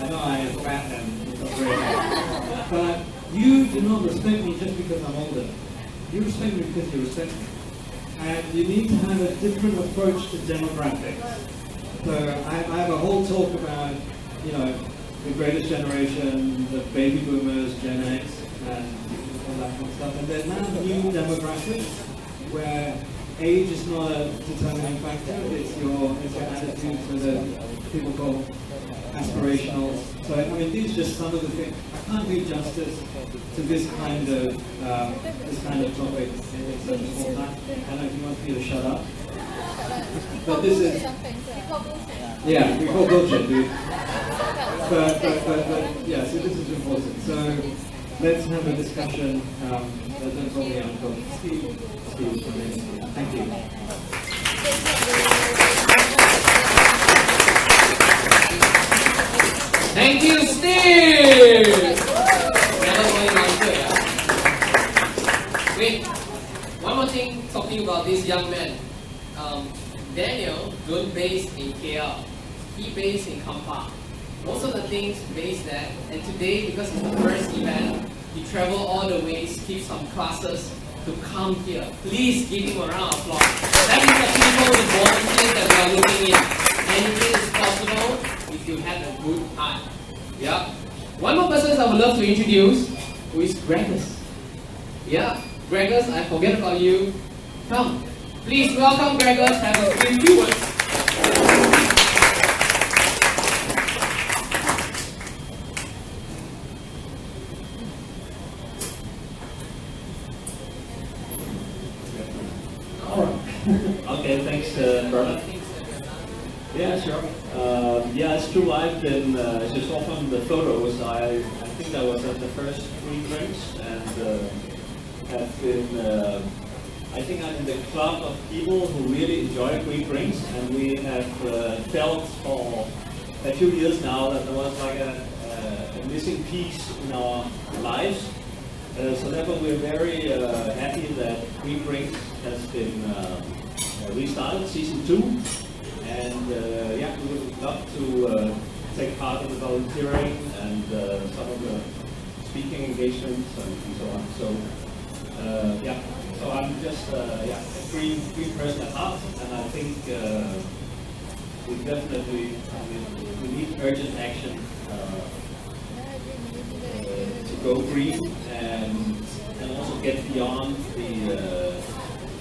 I know I am fat and it's not very young. But you do not respect me just because I'm older. You respect me because you respect me. And you need to have a different approach to demographics. So I have a whole talk about, you know, the greatest generation, the baby boomers, Gen X, and all that kind of stuff. And there's now new demographics where age is not a determining factor, it's your attitude, so that people call aspirational. So I mean, these are just some of the things. I can't do justice to this kind of topic in such a small time. I don't know if you want me to shut up. But this is, yeah, we call bullshit, dude. But yeah, so this is important. So let's have a discussion. Don't call me uncle. Steve, thank you. Thank you, Steve! Wait, one more thing talking about this young man. Daniel don't base in KL. He based in Kampar. Most of the things based there. And today, because it's the first event, he traveled all the way, skipped some classes to come here. Please give him a round of applause. That is the people, the volunteers that we are looking in. Anything is possible if you have a good heart. Yeah. One more person I would love to introduce, who is Gregors. Yeah, Gregors, I forget about you. Come. Please welcome Gregors. Have a few words. Okay, thanks, brother. Yeah, sure. Yeah, it's true. I've been, as you saw from the photos, I think I was at the first 3 drinks, and have been, I think I'm in the club of people who really enjoy green drinks, and we have felt for a few years now that there was like a missing piece in our lives. So therefore we're very happy that Green Drinks has been restarted, season 2. And yeah, we would love to take part in the volunteering and some of the speaking engagements and so on. So yeah, so I'm just yeah, a green person at heart, and I think we definitely, we need urgent action to go green and also get beyond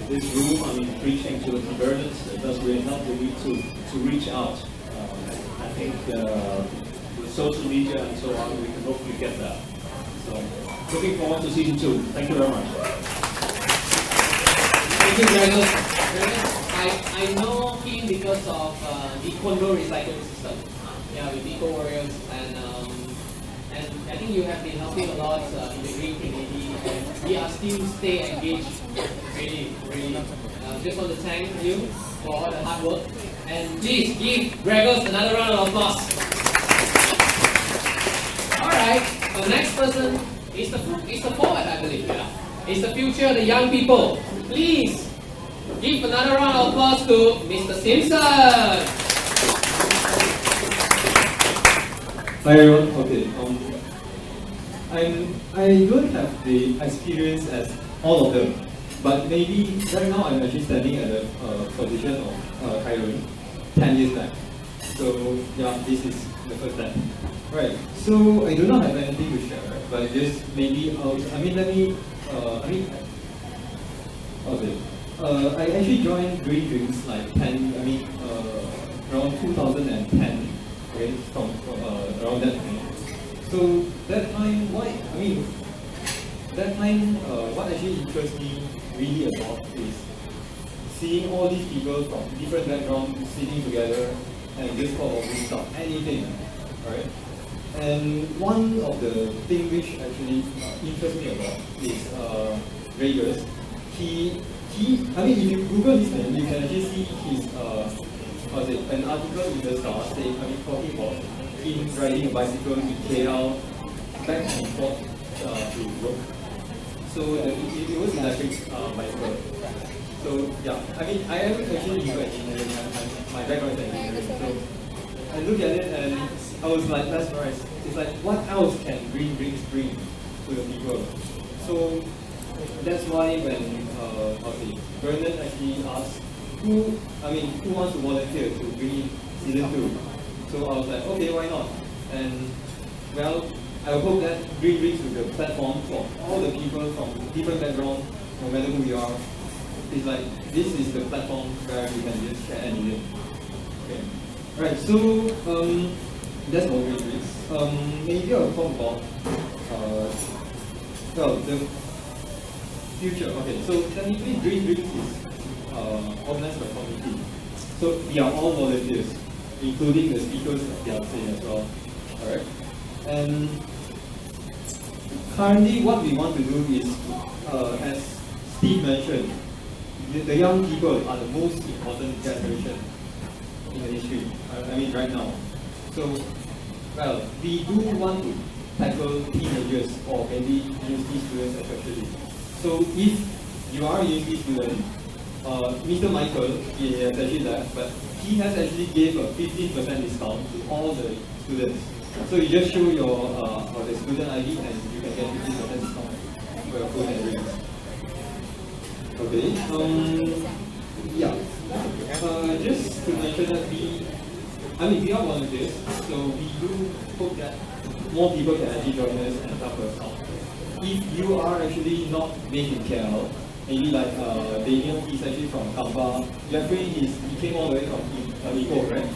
this room. I mean, preaching to the converted, it doesn't really help. We need to reach out. I think with social media and so on, we can hopefully get that. So, looking forward to season 2. Thank you very much. Thank you, Gregors. I know him because of the condo recycling system. Yeah, with Eco Warriors, and I think you have been helping a lot in the green community, and we are still stay engaged. Really. Just want to thank you for all the hard work, and please give Gregors another round of applause. All right, the next person is the forward, I believe. Yeah, it's the future, the young people. Please give another round of applause to Mr. Simpson. Hi everyone. Okay. I don't have the experience as all of them. But maybe right now I'm actually standing at the position of Khairun 10 years back. So yeah, this is the first step. Right. So I do not have anything to share, but just maybe I actually joined Green Drinks like around 2010. Okay, from around that time. So that time, what actually interests me really a lot is seeing all these people from different backgrounds sitting together and just probably start anything, right? And one of the things which actually interests me a lot is Vegas. If you Google his name, you can actually see his an article in the Star saying, talking about him riding a bicycle in KL back and forth to work. So it was electric bicycle. So yeah, I am actually into engineering. My background is engineering. So I look at it and I was like mesmerized. It's like, what else can Green Drinks bring to the people? So that's why when Bernard actually asked who wants to volunteer to bring in season 2. So I was like, okay, why not? And well, I hope that Green Drinks will be a platform for all the people from different backgrounds, no matter who we are. It's like, this is the platform where we can just share anything. Okay. Right, so that's all Green Drinks. Maybe I'll talk about the future. Okay, so technically Green Drinks is organized by committee. So we are all volunteers, including the speakers of the outside as well. Alright? And currently what we want to do is, as Steve mentioned, the young people are the most important generation in the history. Right now. So, well, we do want to tackle teenagers or maybe university students especially. So if you are a university student, Mr. Michael, he has actually left, but he has actually gave a 15% discount to all the students. So you just show your the student ID and you can get 15% discount for your food and drinks. Okay. Just to mention that we are volunteers, so we do hope that more people can actually join us and help us out. If you are actually not based in KL, maybe like Daniel, he's actually from Kampar. Jeffrey, he came all the way from Ipoh, right?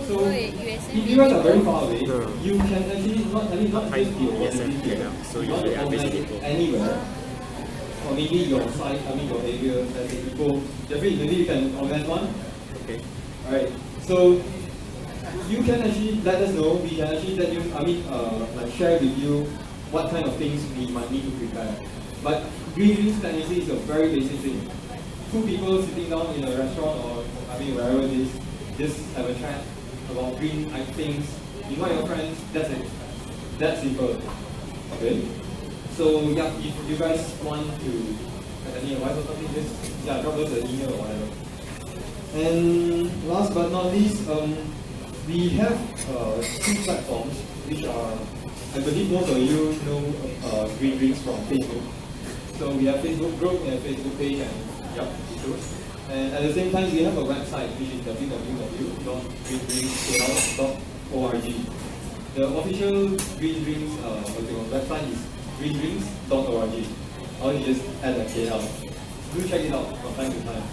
So if you guys are very far away, you can actually not just be a volunteer here. So you want to organize anywhere. Or maybe your site, your area, let's say Ipoh. Jeffrey, maybe you can organize one? Okay. Alright. So you can actually let us know. We can actually let you, share with you what kind of things we might need to prepare. But Green Drinks technically is a very basic thing. 2 people sitting down in a restaurant or wherever it is, just have a chat about green things, invite your friends, that's it. That's simple. Okay? So yeah, if you guys want to have any advice or something, just drop us an email or whatever. And last but not least, we have 2 platforms which are, I believe most of you know Green Drinks from Facebook. So we have Facebook group and Facebook page and and at the same time we have a website which is www.greendrinkskl.org. The official Green Drinks website is greendrinks.org. Or you just add a KL. Do check it out from time to time.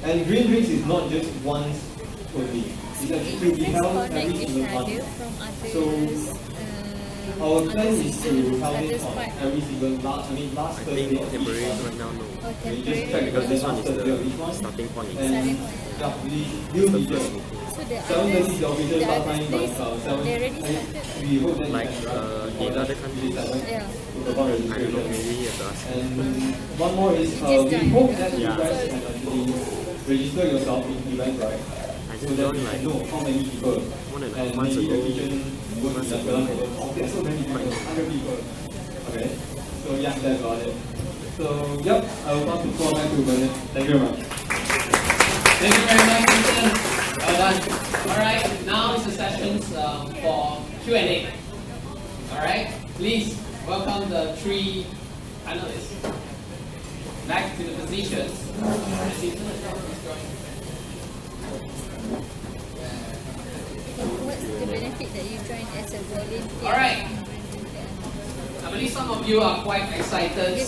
And Green Drinks is not just once only. It's actually to be held every single month. So our plan is to have it on every single last Thursday of each month. We just check because this one is the starting point. And we will be just 7:30 is the official start time, but 7 we hope that like in other countries, to perform I don't know, registration. maybe you have to ask. And one more is we hope that you guys can actually register yourself in Eventbrite. I So just that joined we like can know how many people. 1.5 And months maybe the ago. kitchen would be like there's so many people, 100 people. Okay, so yeah, that's about it. So yep, I will pass the floor back to Bernard. Thank you very much. Thank you very much, Simpson. Well done. Alright, now is the sessions for Q&A. Alright, please welcome the 3 panelists. back to the positions. What's the benefit that you join as a volunteer? Alright. I believe some of you are quite excited,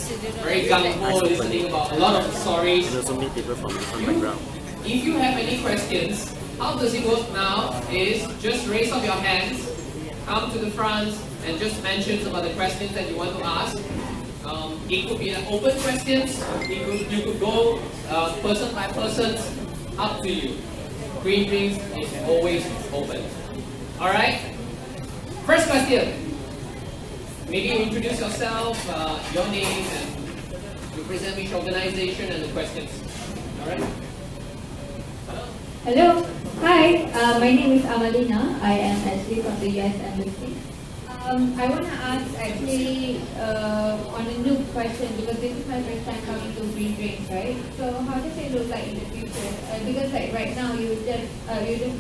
very gung-ho, listening about a lot of stories. And also meet people from different background. If you have any questions, how does it work now is just raise up your hands, come to the front, and just mention about the questions that you want to ask. It could be an open questions, you could go person by person, up to you. Green Drinks is always open. Alright? First question. Maybe you introduce yourself, your name, and you present which organization and the questions. Alright? Hello. Hi. My name is Amalina. I am actually from the US Embassy. I want to ask actually on a new question because this is my first time coming to Green Drinks, right? So how does it look like in the future? Because like right now you're just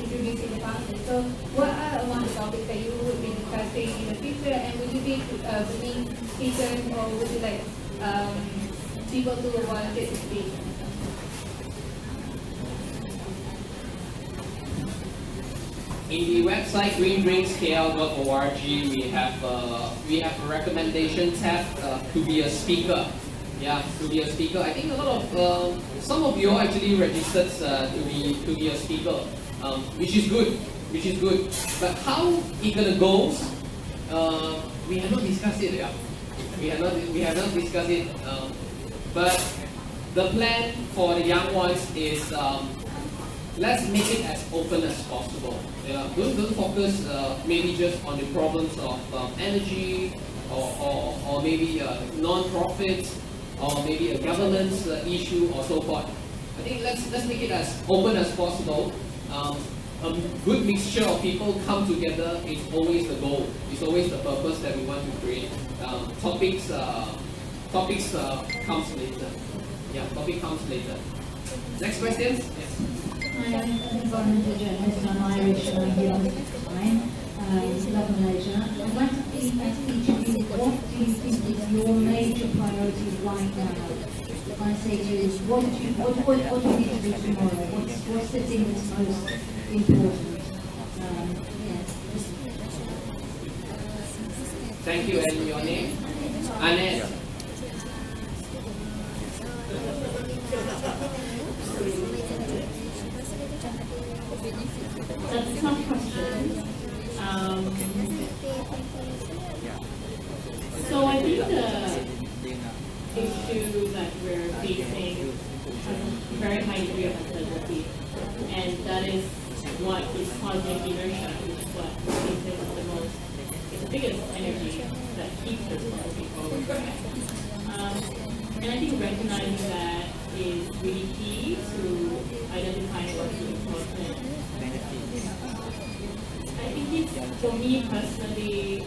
introducing the concept. So what are among the topics that you would be discussing in the future? And would you be bringing speakers or would you like people to volunteer to speak? In the website greendrinkskl.org, we have a recommendation tab to be a speaker. Yeah, to be a speaker. I think a lot of some of you actually registered to be a speaker, which is good. Which is good. But how it gonna go? We have not discussed it. Yeah, we have not discussed it. But the plan for the young ones is. Let's make it as open as possible. Yeah, don't focus maybe just on the problems of energy or maybe non-profits or maybe a governance issue or so forth. I think let's make it as open as possible. A good mixture of people come together is always the goal. It's always the purpose that we want to create. Topics comes later. Yeah, topic comes later. Next questions? Yes. Hi, I'm an environmental journalist and I'm Irish and I'm here all the time. Love Malaysia. I'd like to ask each of you, what do you think is your major priority right now? If I say to you, what do you need to do tomorrow? What's the thing that's most important? Thank you, and your name? Annette. That's a tough question. So I think the issue that we're facing has a very high degree of uncertainty, and that is what is causing inertia, which is what we think is the biggest energy that keeps us moving forward. And I think recognizing that is really key to identifying what's important. I think it's, for me personally,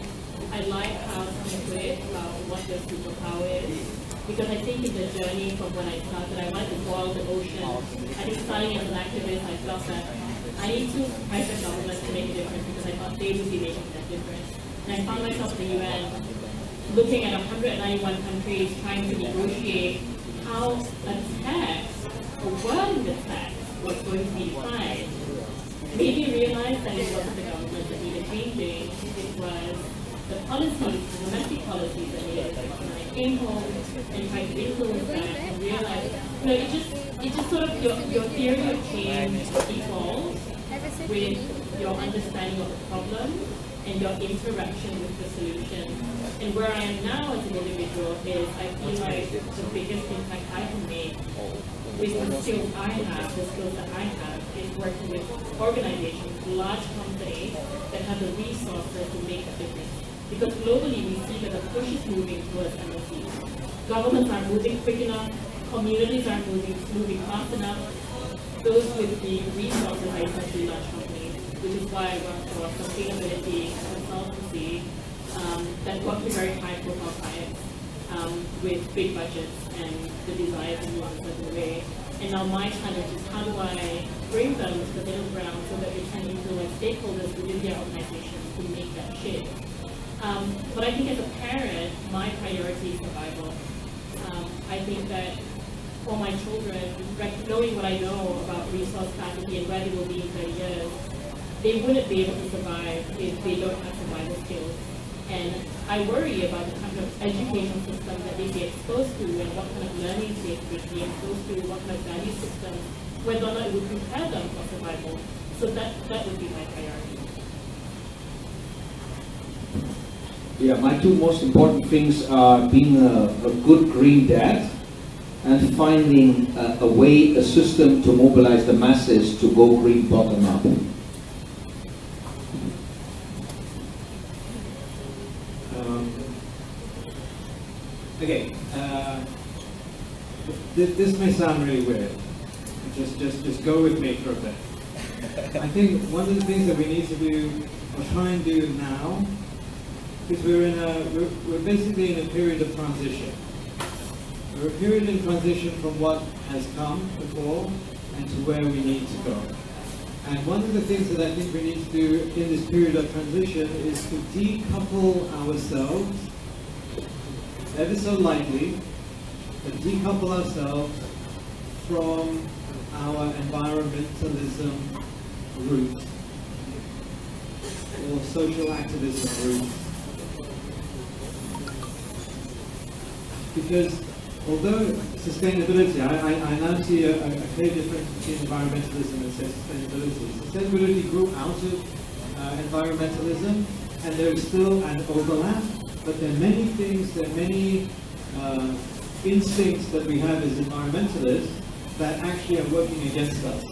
I like how someone put it about what your superpower is. Because I think in the journey from when I started, I wanted to boil the ocean. I think starting as an activist, I felt that I need to pressure governments to make a difference because I thought they would be making that difference. And I found myself in the UN looking at 191 countries trying to negotiate how a tax, or wording the tax, was going to be defined. Made me realize that it wasn't the government that needed changing, it was the policies, the domestic policies that needed to came home and tried to influence that and realize, it just sort of, your theory of change evolves with your understanding of the problem and your interaction with the solution. And where I am now as an individual is I feel like the biggest impact I can make with the skills I have, the skills that I have, is working with organizations, large companies that have the resources to make a difference. Because globally we see that the push is moving towards MLCs. Governments are moving quick enough, communities are moving fast enough. Those with the resources are essentially large companies, which is why I work for sustainability consultancy that work with very high profile clients with big budgets and the desire to move in a certain way. And now my challenge is how do I bring them to the middle ground so that they can influence stakeholders within their organizations to make that shift. But I think as a parent, my priority is survival. I think that for my children, knowing what I know about resource scarcity and where they will be in 30 years, they wouldn't be able to survive if they don't have survival skills. And I worry about the kind of education system that they be exposed to and what kind of learning they be exposed to, what kind of value system, whether or not it would prepare them for survival. So that would be my priority. Yeah, my two most important things are being a good green dad and finding a way, a system to mobilize the masses to go green bottom up. Okay, this may sound really weird. Just go with me for a bit. I think one of the things that we need to do, or try and do now, is we're basically in a period of transition. We're a period in transition from what has come before and to where we need to go. And one of the things that I think we need to do in this period of transition is to decouple ourselves ever so lightly, but decouple ourselves from our environmentalism roots or social activism roots. Because although sustainability, I now see a clear difference between environmentalism and sustainability. Sustainability grew out of environmentalism, and there is still an overlap, but there are many things, there are many instincts that we have as environmentalists that actually are working against us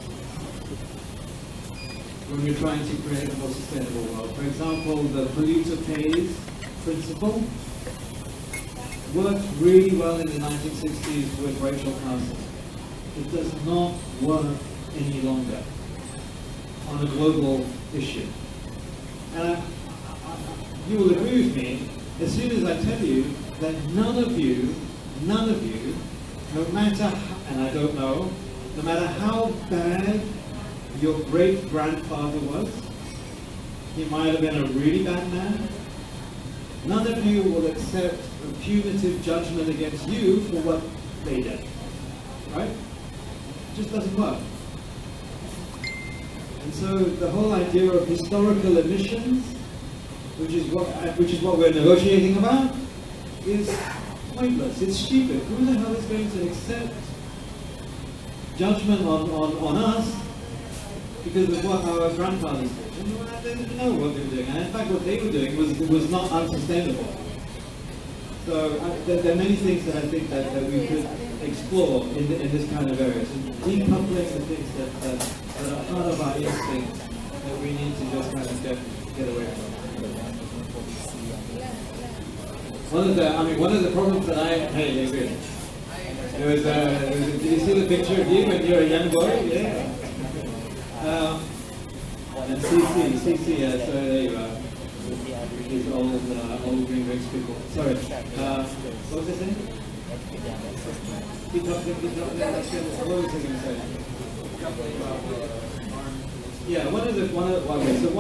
when we're trying to create a more sustainable world. For example, the polluter pays principle worked really well in the 1960s with racial housing. It does not work any longer on a global issue. And you will agree with me as soon as I tell you that none of you, no matter, and I don't know, no matter how bad your great-grandfather was, he might have been a really bad man, none of you will accept a punitive judgment against you for what they did. Right? It just doesn't work. And so the whole idea of historical omissions, which is what we're negotiating about, is pointless. It's stupid. Who the hell is going to accept judgment on us because of what our grandfathers did? And they didn't know what they were doing. And in fact, what they were doing was not unsustainable. So there are many things that I think that we could explore in this kind of area. So decoupling the things that are part of our instincts that we need to just kind of get away from. One of the problems that hey, good. Did you see the picture of you when you were a young boy? Yeah. And CC, so there you are. These old green drinks people. Sorry. What was I saying? Keep talking. What was I going to say? Yeah, one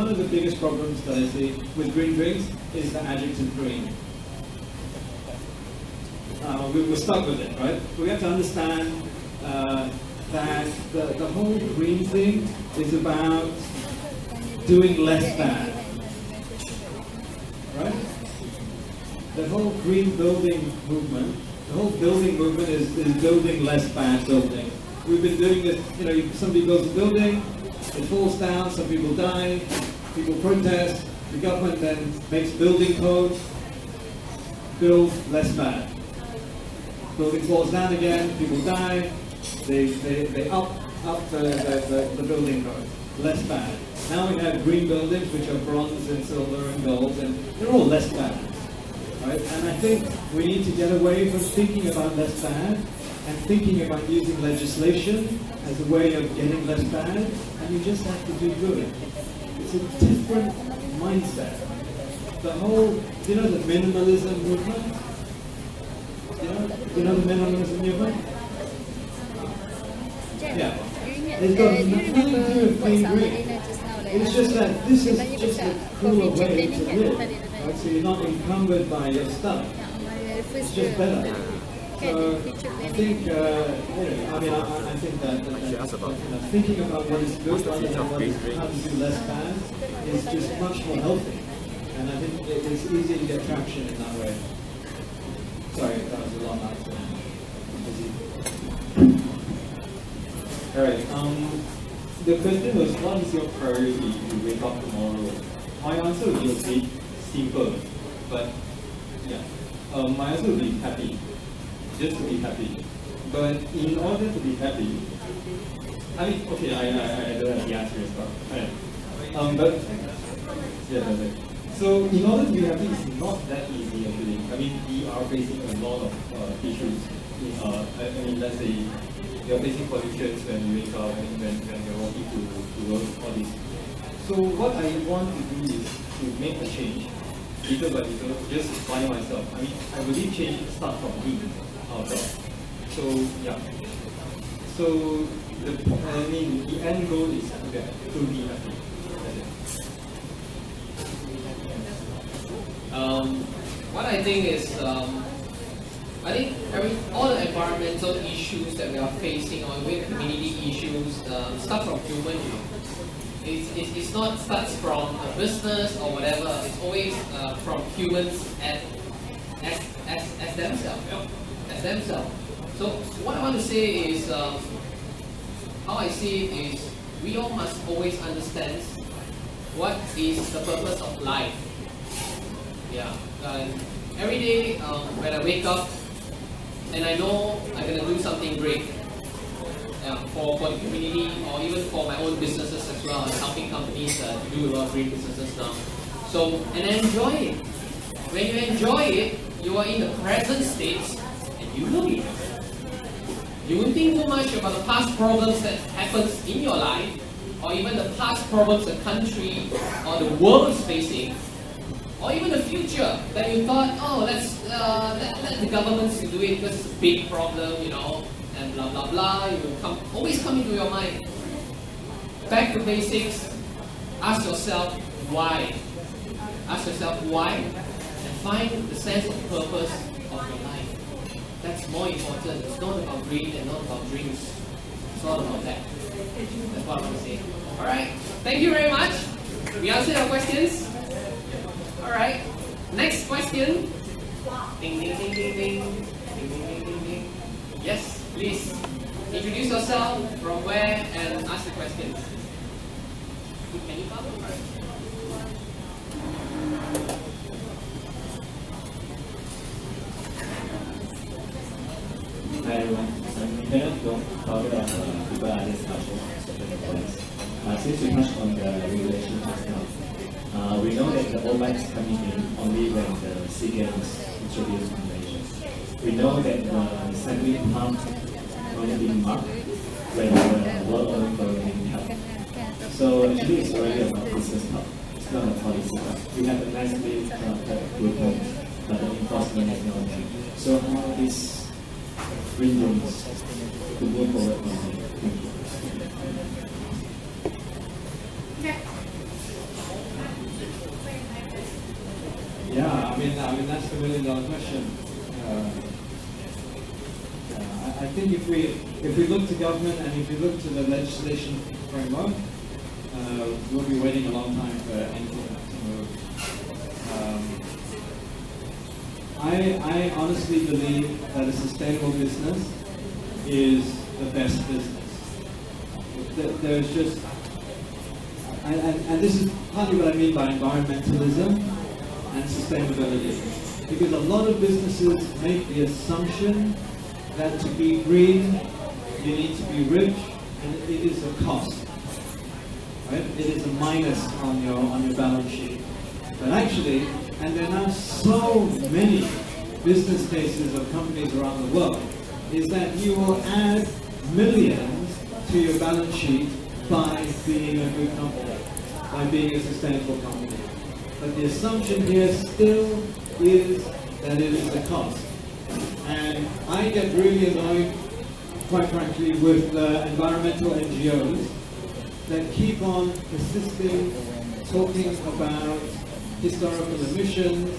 of the biggest problems that I see with green drinks is the adjective green. We're stuck with it, right? We have to understand that the whole green thing is about doing less bad, right? The whole green building movement, is building less bad building. We've been doing this, somebody builds a building, it falls down, some people die, people protest, the government then makes building code, build less bad. Building falls down again, people die, they up the building code, less bad. Now we have green buildings which are bronze and silver and gold, and they're all less bad, right? And I think we need to get away from thinking about less bad and thinking about using legislation as a way of getting less bad, and you just have to do good. It's a different mindset. The whole, the minimalism movement? You know the minimalism movement? Yeah. It's got nothing to do with being green. It's just that this is just a cooler way to live. Right? So you're not encumbered by your stuff. It's just better. I think, I think that thinking about what is good rather than how to do less bad is just much more healthy. And I think it's easy to get traction in that way. Sorry, that was a long answer. Alright, the question was, what is your priority to wake up tomorrow? My answer would be a bit simple, but yeah. My answer would be happy, just to be happy. But in order to be happy, I mean, okay, I don't have the answer as well. Right. But yeah, that's it. So in order to be happy, it's not that easy actually. I mean, we are facing a lot of issues. I mean, let's say you're facing pollutions when you wake up and when you're walking to work, all this. So what I want to do is to make a change, little by little, just by myself. I mean, I believe change starts from me, So yeah. So the end goal is to be happy. What I think is, I think all the environmental issues that we are facing, or with community issues, start from human. It's not starts from a business or whatever. It's always from humans as themselves. So what I want to say is, how I see it is, we all must always understand what is the purpose of life. Yeah. Every day when I wake up and I know I'm going to do something great for the community or even for my own businesses as well. I'm helping companies to do a lot of great businesses now. So, and I enjoy it. When you enjoy it, you are in the present state and you will be happy. You won't think too much about the past problems that happens in your life or even the past problems the country or the world is facing. Or even the future that you thought, oh, let the governments do it because it's a big problem, and blah blah blah. You will always come into your mind. Back to basics. Ask yourself why. Ask yourself why, and find the sense of purpose of your life. That's more important. It's not about greed and not about dreams. It's not about that. That's what I want to say. All right. Thank you very much. We answered your questions. Alright, next question. Ding ding ding ding ding. Ding ding ding ding ding. Yes, please. Introduce yourself, from where, and ask the questions. Can you come over? Hi everyone, I'm Matthias Gelber, founder of Uber Alice Household. Since we touched on the regulation just now, we know that the OMA is coming in only when the CGM is introduced in Malaysia. We know that the sampling pump will be marked when the world only government help. So actually it's already about business talk. It's not a policy talk. We have a nicely crafted blueprint, but the enforcement has not done. So how this brings to move forward from here? Thank you. Yeah, I mean that's the $1 million question. I think if we look to government and if we look to the legislation framework, we'll be waiting a long time for anything to move. I honestly believe that a sustainable business is the best business. There's just, and this is partly what I mean by environmentalism and sustainability. Because a lot of businesses make the assumption that to be green, you need to be rich, and it is a cost. Right? It is a minus on your balance sheet. But actually, and there are now so many business cases of companies around the world, is that you will add millions to your balance sheet by being a good company, by being a sustainable company. But the assumption here still is that it is a cost. And I get really annoyed, quite frankly, with environmental NGOs that keep on persisting, talking about historical emissions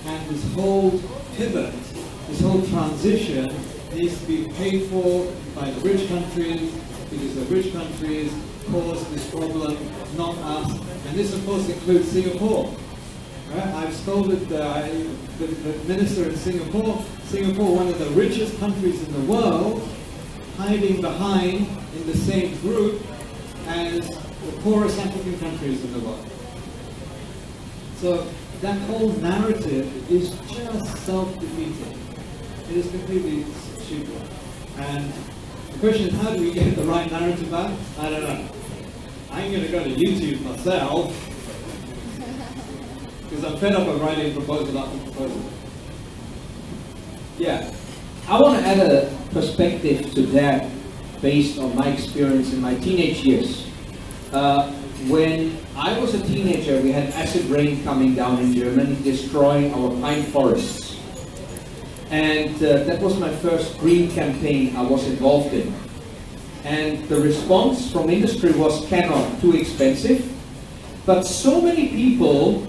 and this whole pivot this whole transition needs to be paid for by the rich countries, because the rich countries caused this problem, not us. And this, of course, includes Singapore. Right? I've scolded the minister in Singapore. Singapore, one of the richest countries in the world, hiding behind in the same group as the poorest African countries in the world. So that whole narrative is just self-defeating. It is completely stupid. And the question is, how do we get the right narrative back? I don't know. I'm going to go to YouTube myself, because I'm fed up of writing proposal after proposal. Yeah, I want to add a perspective to that based on my experience in my teenage years. When I was a teenager, we had acid rain coming down in Germany, destroying our pine forests. And that was my first green campaign I was involved in. And the response from industry was, cannot, too expensive. But so many people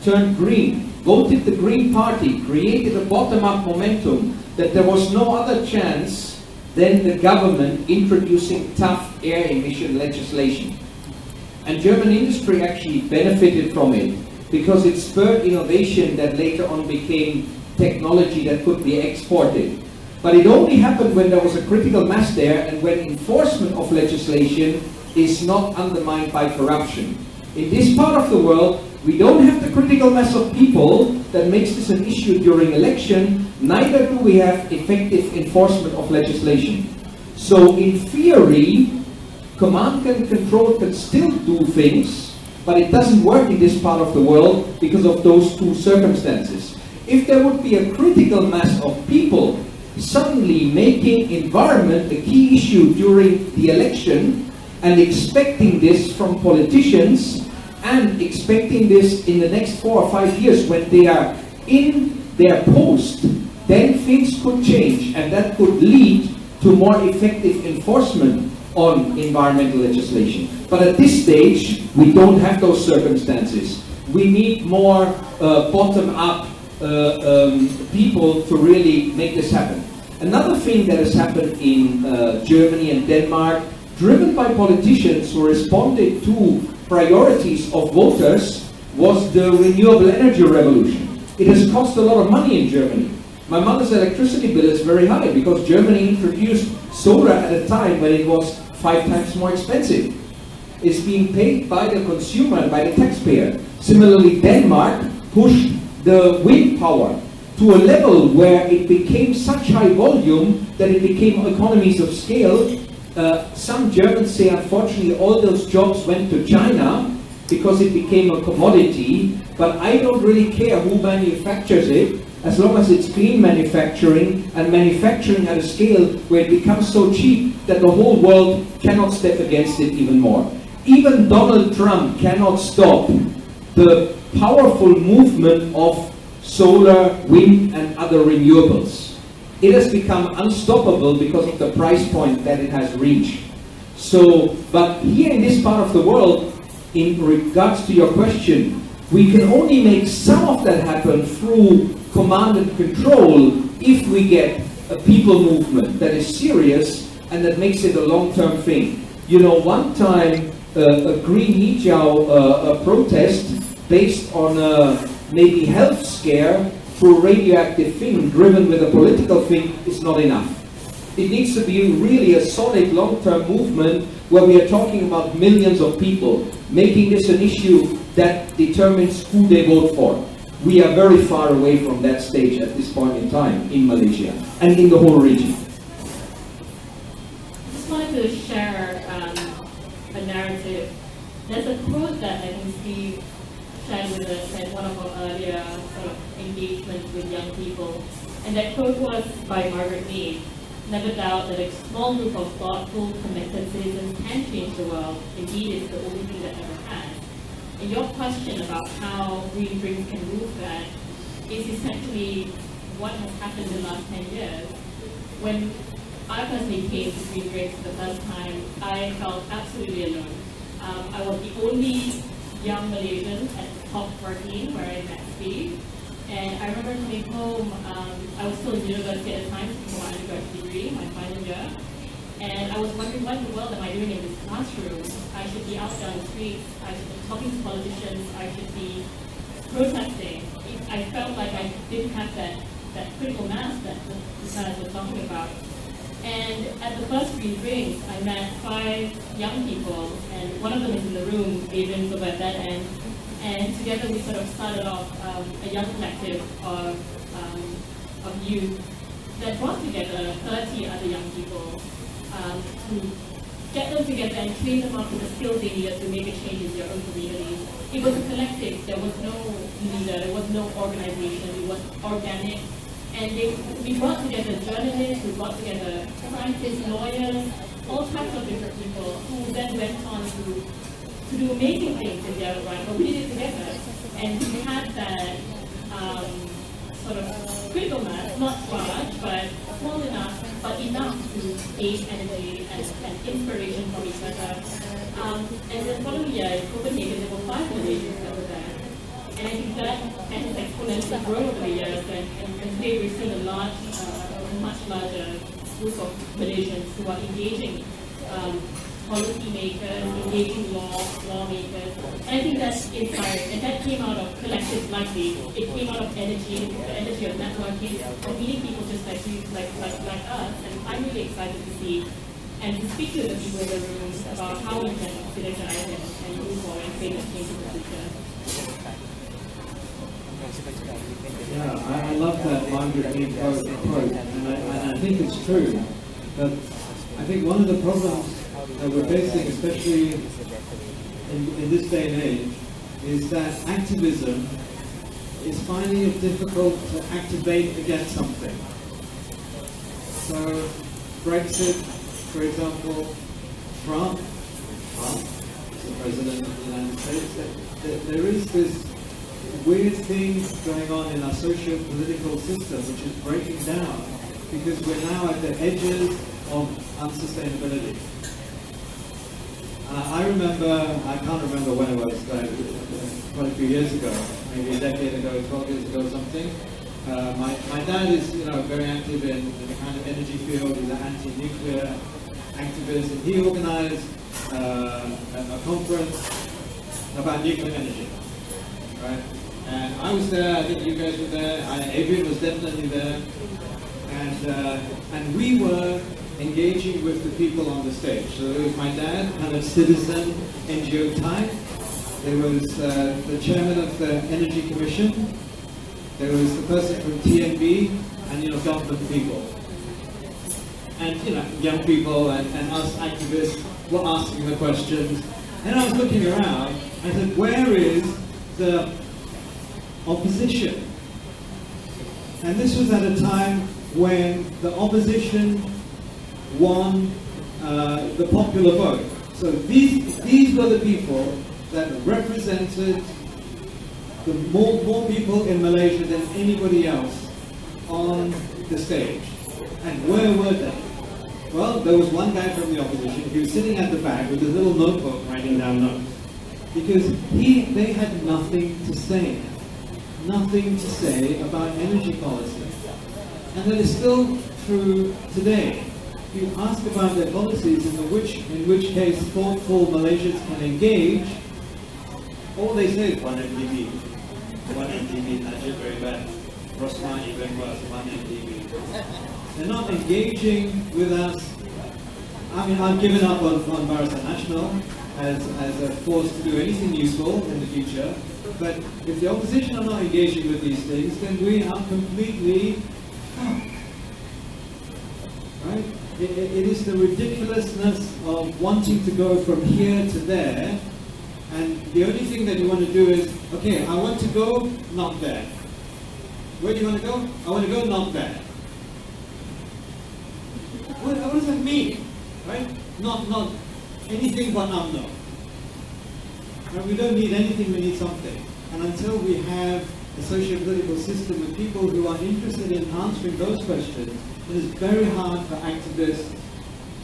turned green, voted the Green Party, created a bottom-up momentum that there was no other chance than the government introducing tough air emission legislation. And German industry actually benefited from it because it spurred innovation that later on became technology that could be exported. But it only happened when there was a critical mass there and when enforcement of legislation is not undermined by corruption. In this part of the world, we don't have the critical mass of people that makes this an issue during election, neither do we have effective enforcement of legislation. So in theory, command and control can still do things, but it doesn't work in this part of the world because of those two circumstances. If there would be a critical mass of people suddenly making environment a key issue during the election and expecting this from politicians and expecting this in the next 4 or 5 years when they are in their post, then things could change and that could lead to more effective enforcement on environmental legislation. But at this stage, we don't have those circumstances. We need more bottom-up people to really make this happen. Another thing that has happened in Germany and Denmark, driven by politicians who responded to priorities of voters, was the renewable energy revolution. It has cost a lot of money in Germany. My mother's electricity bill is very high because Germany introduced solar at a time when it was 5 times more expensive. It's being paid by the consumer and by the taxpayer. Similarly, Denmark pushed the wind power to a level where it became such high volume that it became economies of scale. Some Germans say, unfortunately, all those jobs went to China because it became a commodity, but I don't really care who manufactures it, as long as it's clean manufacturing and manufacturing at a scale where it becomes so cheap that the whole world cannot step against it even more. Even Donald Trump cannot stop the powerful movement of solar, wind, and other renewables. It has become unstoppable because of the price point that it has reached. So, but here in this part of the world, in regards to your question, we can only make some of that happen through command and control if we get a people movement that is serious and that makes it a long-term thing. You know, one time a green hijau protest based on a maybe health scare through radioactive thing driven with a political thing is not enough. It needs to be really a solid long-term movement where we are talking about millions of people, making this an issue that determines who they vote for. We are very far away from that stage at this point in time in Malaysia and in the whole region. I just wanted to share a narrative. There's a quote that I think Steve shared with us at one of our earlier sort of engagements with young people. And that quote was by Margaret Mead. Never doubt that a small group of thoughtful, committed citizens can change the world. Indeed, it's the only thing that ever has. And your question about how green drinks can move that is essentially what has happened in the last 10 years. When I personally came to green drinks for the first time, I felt absolutely alone. I was the only young Malaysian at the top 14 where I met Steve. And I remember coming home, I was still in university at the time for my undergraduate degree, my final year. And I was wondering, what in the world am I doing in this classroom? I should be out there on the streets, I should be talking to politicians, I should be protesting. I felt like I didn't have that critical mass that the guys were talking about. And at the first Green Drinks, I met 5 young people, and one of them is in the room, Adrian's over at that end. And together we sort of started off a young collective of youth that brought together 30 other young people to get them together and train them up with the skills they needed to make a change in their own communities. It was a collective. There was no leader. There was no organization. It was organic. And we brought together journalists, we brought together scientists, lawyers, all types of different people who then went on to do amazing things in their own right. But we did it together. And we had that sort of critical mass, not large, but small enough, but enough to aid energy and inspiration from each other. And the following year in Copenhagen, there were 5 Malaysians that were there. And I think that has exponentially grown over the years, and today we're still a much larger group of Malaysians who are engaging policy makers, engaging lawmakers. And I think that's inspired, and that came out of collectives like these. It came out of energy, the energy of networking, of meeting people just like you, like us. And I'm really excited to see and to speak to the people in the room about how we can synergize and move forward and create a change in the future. Yeah, I love that Margaret Lee quote, and I think it's true. But I think one of the problems that we're facing, especially in this day and age, is that activism is finding it difficult to activate against something. So, Brexit, for example, Trump, the President of the United States, there is this weird thing going on in our socio-political system which is breaking down because we're now at the edges of unsustainability. I can't remember when it was, quite a few years ago, maybe a decade ago, 12 years ago or something. My dad is very active in the kind of energy field. He's an anti-nuclear activist, and he organized a conference about nuclear energy, right? And I was there, I think you guys were there, Adrian was definitely there, and we were engaging with the people on the stage. So there was my dad, kind of citizen NGO type. There was the chairman of the Energy Commission. There was the person from TNB, and government people. And young people and us activists were asking the questions. And I was looking around, I said, where is the opposition? And this was at a time when the opposition won the popular vote. So these were the people that represented the more people in Malaysia than anybody else on the stage. And where were they? Well, there was one guy from the opposition. He was sitting at the back with his little notebook writing down notes. Because they had nothing to say. Nothing to say about energy policy. And that is still true today. If you ask about their policies, in which case thoughtful Malaysians can engage, all they say is 1 MDB. 1 MDB, Najib very bad. Rosman even was 1 MDB. They're not engaging with us. I mean, I've given up on Barisan Nasional as a force to do anything useful in the future. But if the opposition are not engaging with these things, then we are completely right? It is the ridiculousness of wanting to go from here to there, and the only thing that you want to do is, okay, I want to go, not there. Where do you want to go? I want to go, not there. What does that mean? Right? Not anything but no. Right? We don't need anything, we need something. And until we have a socio-political system with people who are interested in answering those questions, it is very hard for activists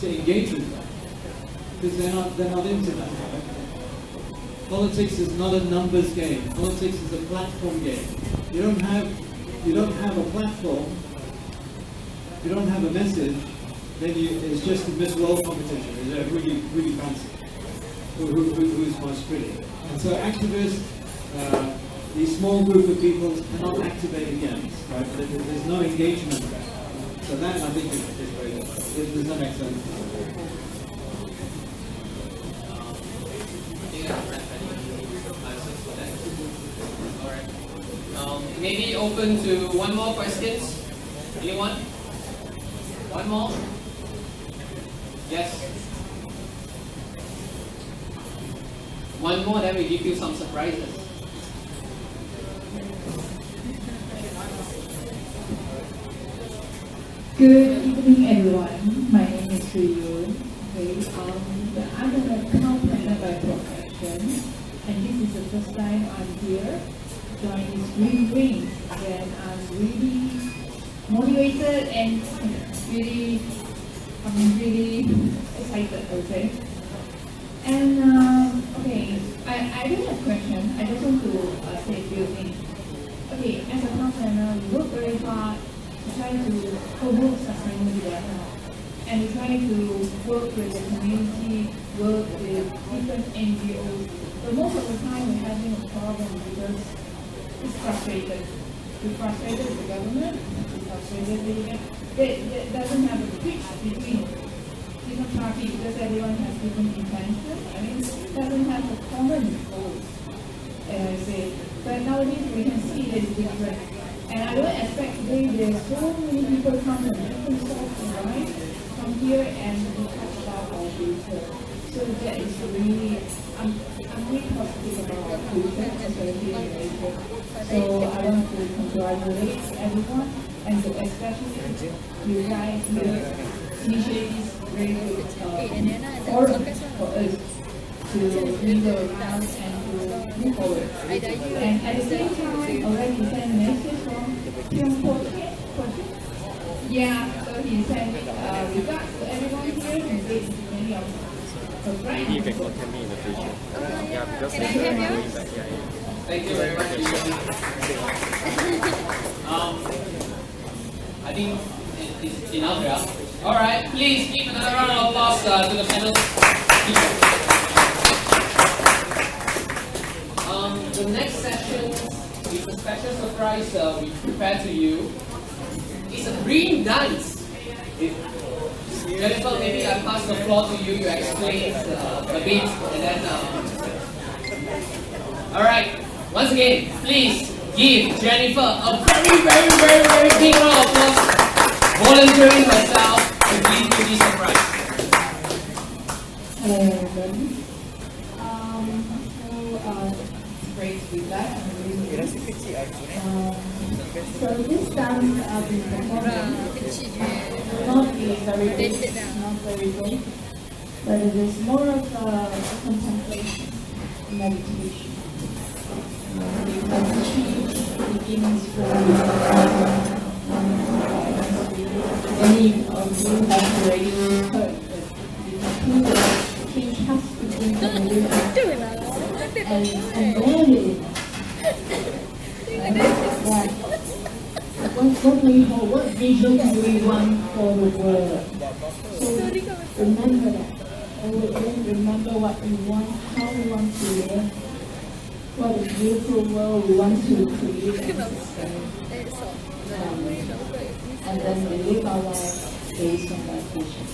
to engage with them. Because they're not into that. Right? Politics is not a numbers game. Politics is a platform game. you don't have a platform, you don't have a message, then it's just a Miss World competition. It's really, really fancy. Who's most pretty? And so activists, these small group of people cannot activate against, right? There's no engagement there. So that I think is very good. Does that make sense? Alright. Maybe open to one more questions. Anyone? One more? Yes. One more, then we give you some surprises. Good evening, everyone. My name is Khairun. Okay, I'm an account planner by profession, and this is the first time I'm here joining this green ring, and I'm really motivated and I'm really excited. Okay, and okay, I don't have a question. I just want to say a few things. Okay, as a account planner, we work very hard. Trying to promote sustainable development, and we're trying to work with the community, work with different NGOs. But most of the time we're having a problem because it's frustrated. We're frustrated with the government, we're frustrated with it doesn't have a bridge between different parties because everyone has different intentions. I mean, it doesn't have a common goal, as I say. But nowadays we can see there's different. And I don't expect today there's so many people come from different sources, right? Come here and we talk about our future. So that is really, I'm really positive about our future, especially in Asia. So I want to congratulate everyone, and especially you guys here, initiate this very good forum for us to mingle around and to move forward. And at the same time, I already sent a message from Pyongyang. Yeah, so he sent regards to everyone here and says many of us. Maybe you can contact me in the future. Yeah, because I'm going back. Yeah. Thank you very much. I think it's enough, yeah? Alright, please give another round of applause to the panel. The next session is a special surprise we prepare to you. It's a green dance. Jennifer, maybe I pass the floor to you. You explain a bit, and then. All right. Once again, please give Jennifer a very, very, very, very big round of applause, volunteering herself to give you this surprise. Hello, everybody. Great to be back. So this dance I've been performing not very good, but it is more of a contemplation, meditation. Begins from many of you have already heard that the change has to be from within. And then what we hold, what vision do we want for the world? So remember that. And remember what we want, how we want to live, what a beautiful world we want to create. And then we live our life based on that vision.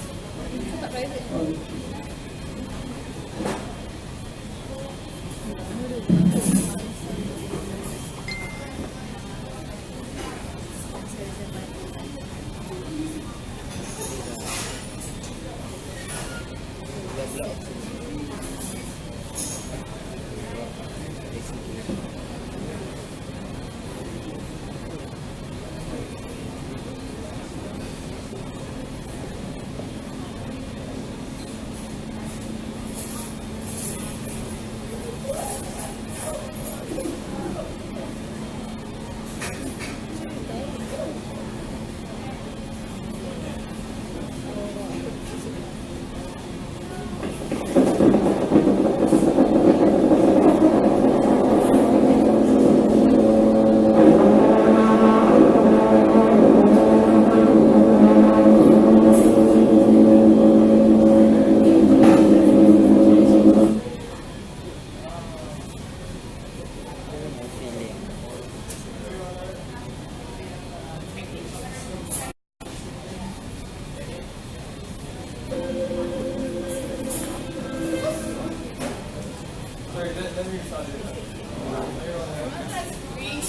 breathe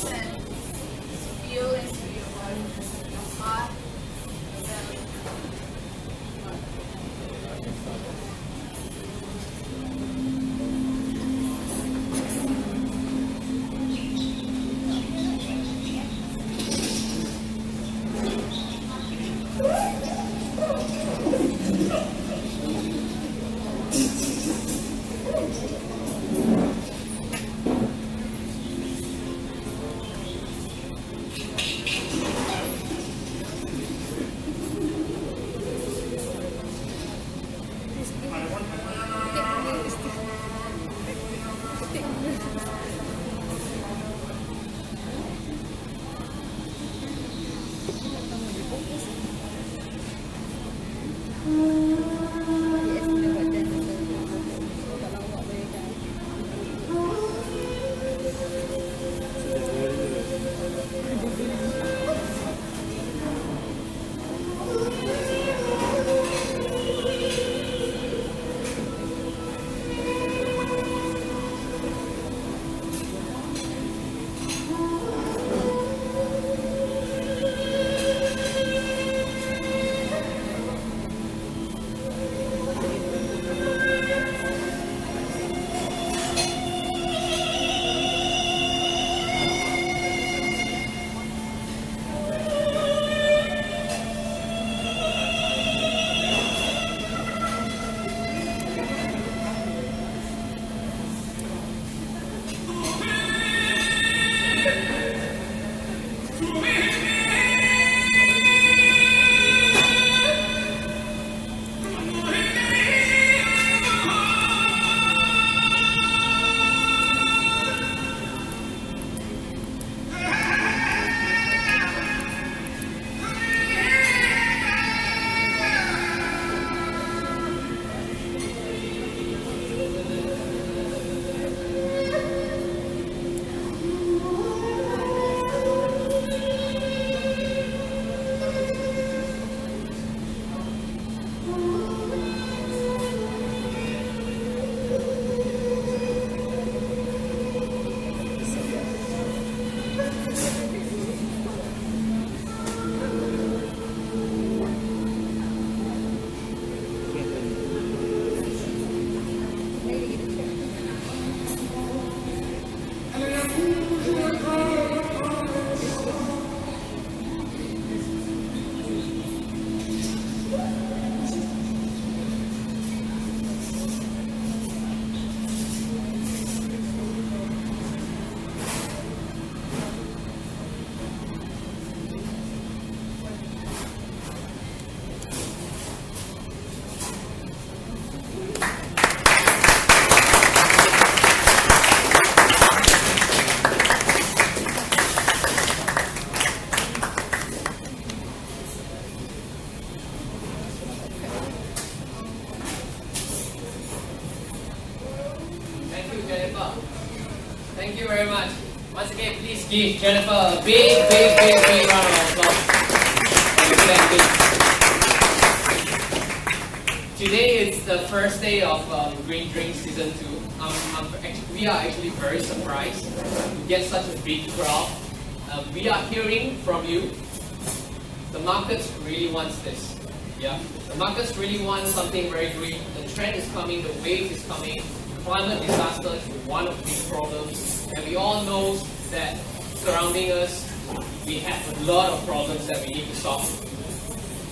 and feel into your body, your heart, belly. Thank you very much. Once again, please give Jennifer a big, big, big, big round of applause. Today is the first day of Green Drink Season 2. We are actually very surprised to get such a big crowd. We are hearing from you. The markets really wants this. Yeah, the markets really want something very green. The trend is coming, the wave is coming. Climate disaster is one of the big problems, and we all know that surrounding us, we have a lot of problems that we need to solve.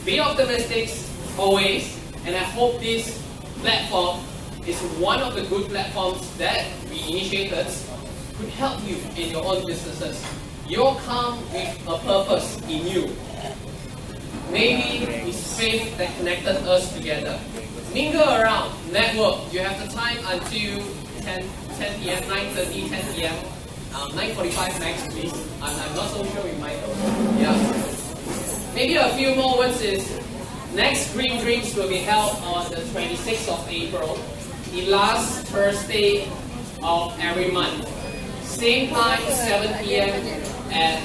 Be optimistic always, and I hope this platform is one of the good platforms that we initiated could help you in your own businesses. You'll come with a purpose in you. Maybe it's faith that connected us together. Mingle around, network. You have the time until 10 p.m., 9:30, 10 p.m., 9:45 max, please. I'm not so sure we might go. Yeah. Maybe a few more words is, next Green Drinks will be held on the 26th of April, the last Thursday of every month. Same time, 7 p.m. at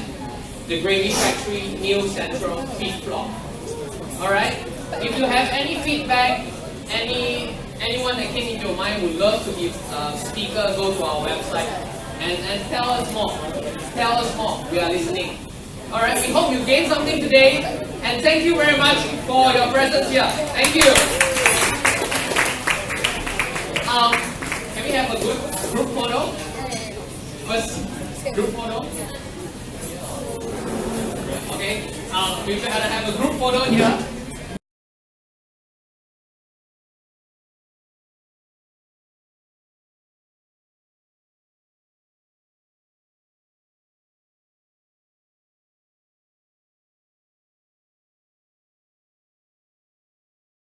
the Gravy Factory, New Sentral, 5th floor. Alright? If you have any feedback, any anyone that came into your mind would love to be a speaker, go to our website and tell us more. Tell us more. We are listening. Alright, we hope you gained something today, and thank you very much for your presence here. Thank you. Can we have a good group photo? First group photo. Okay. We're gonna have a group photo here.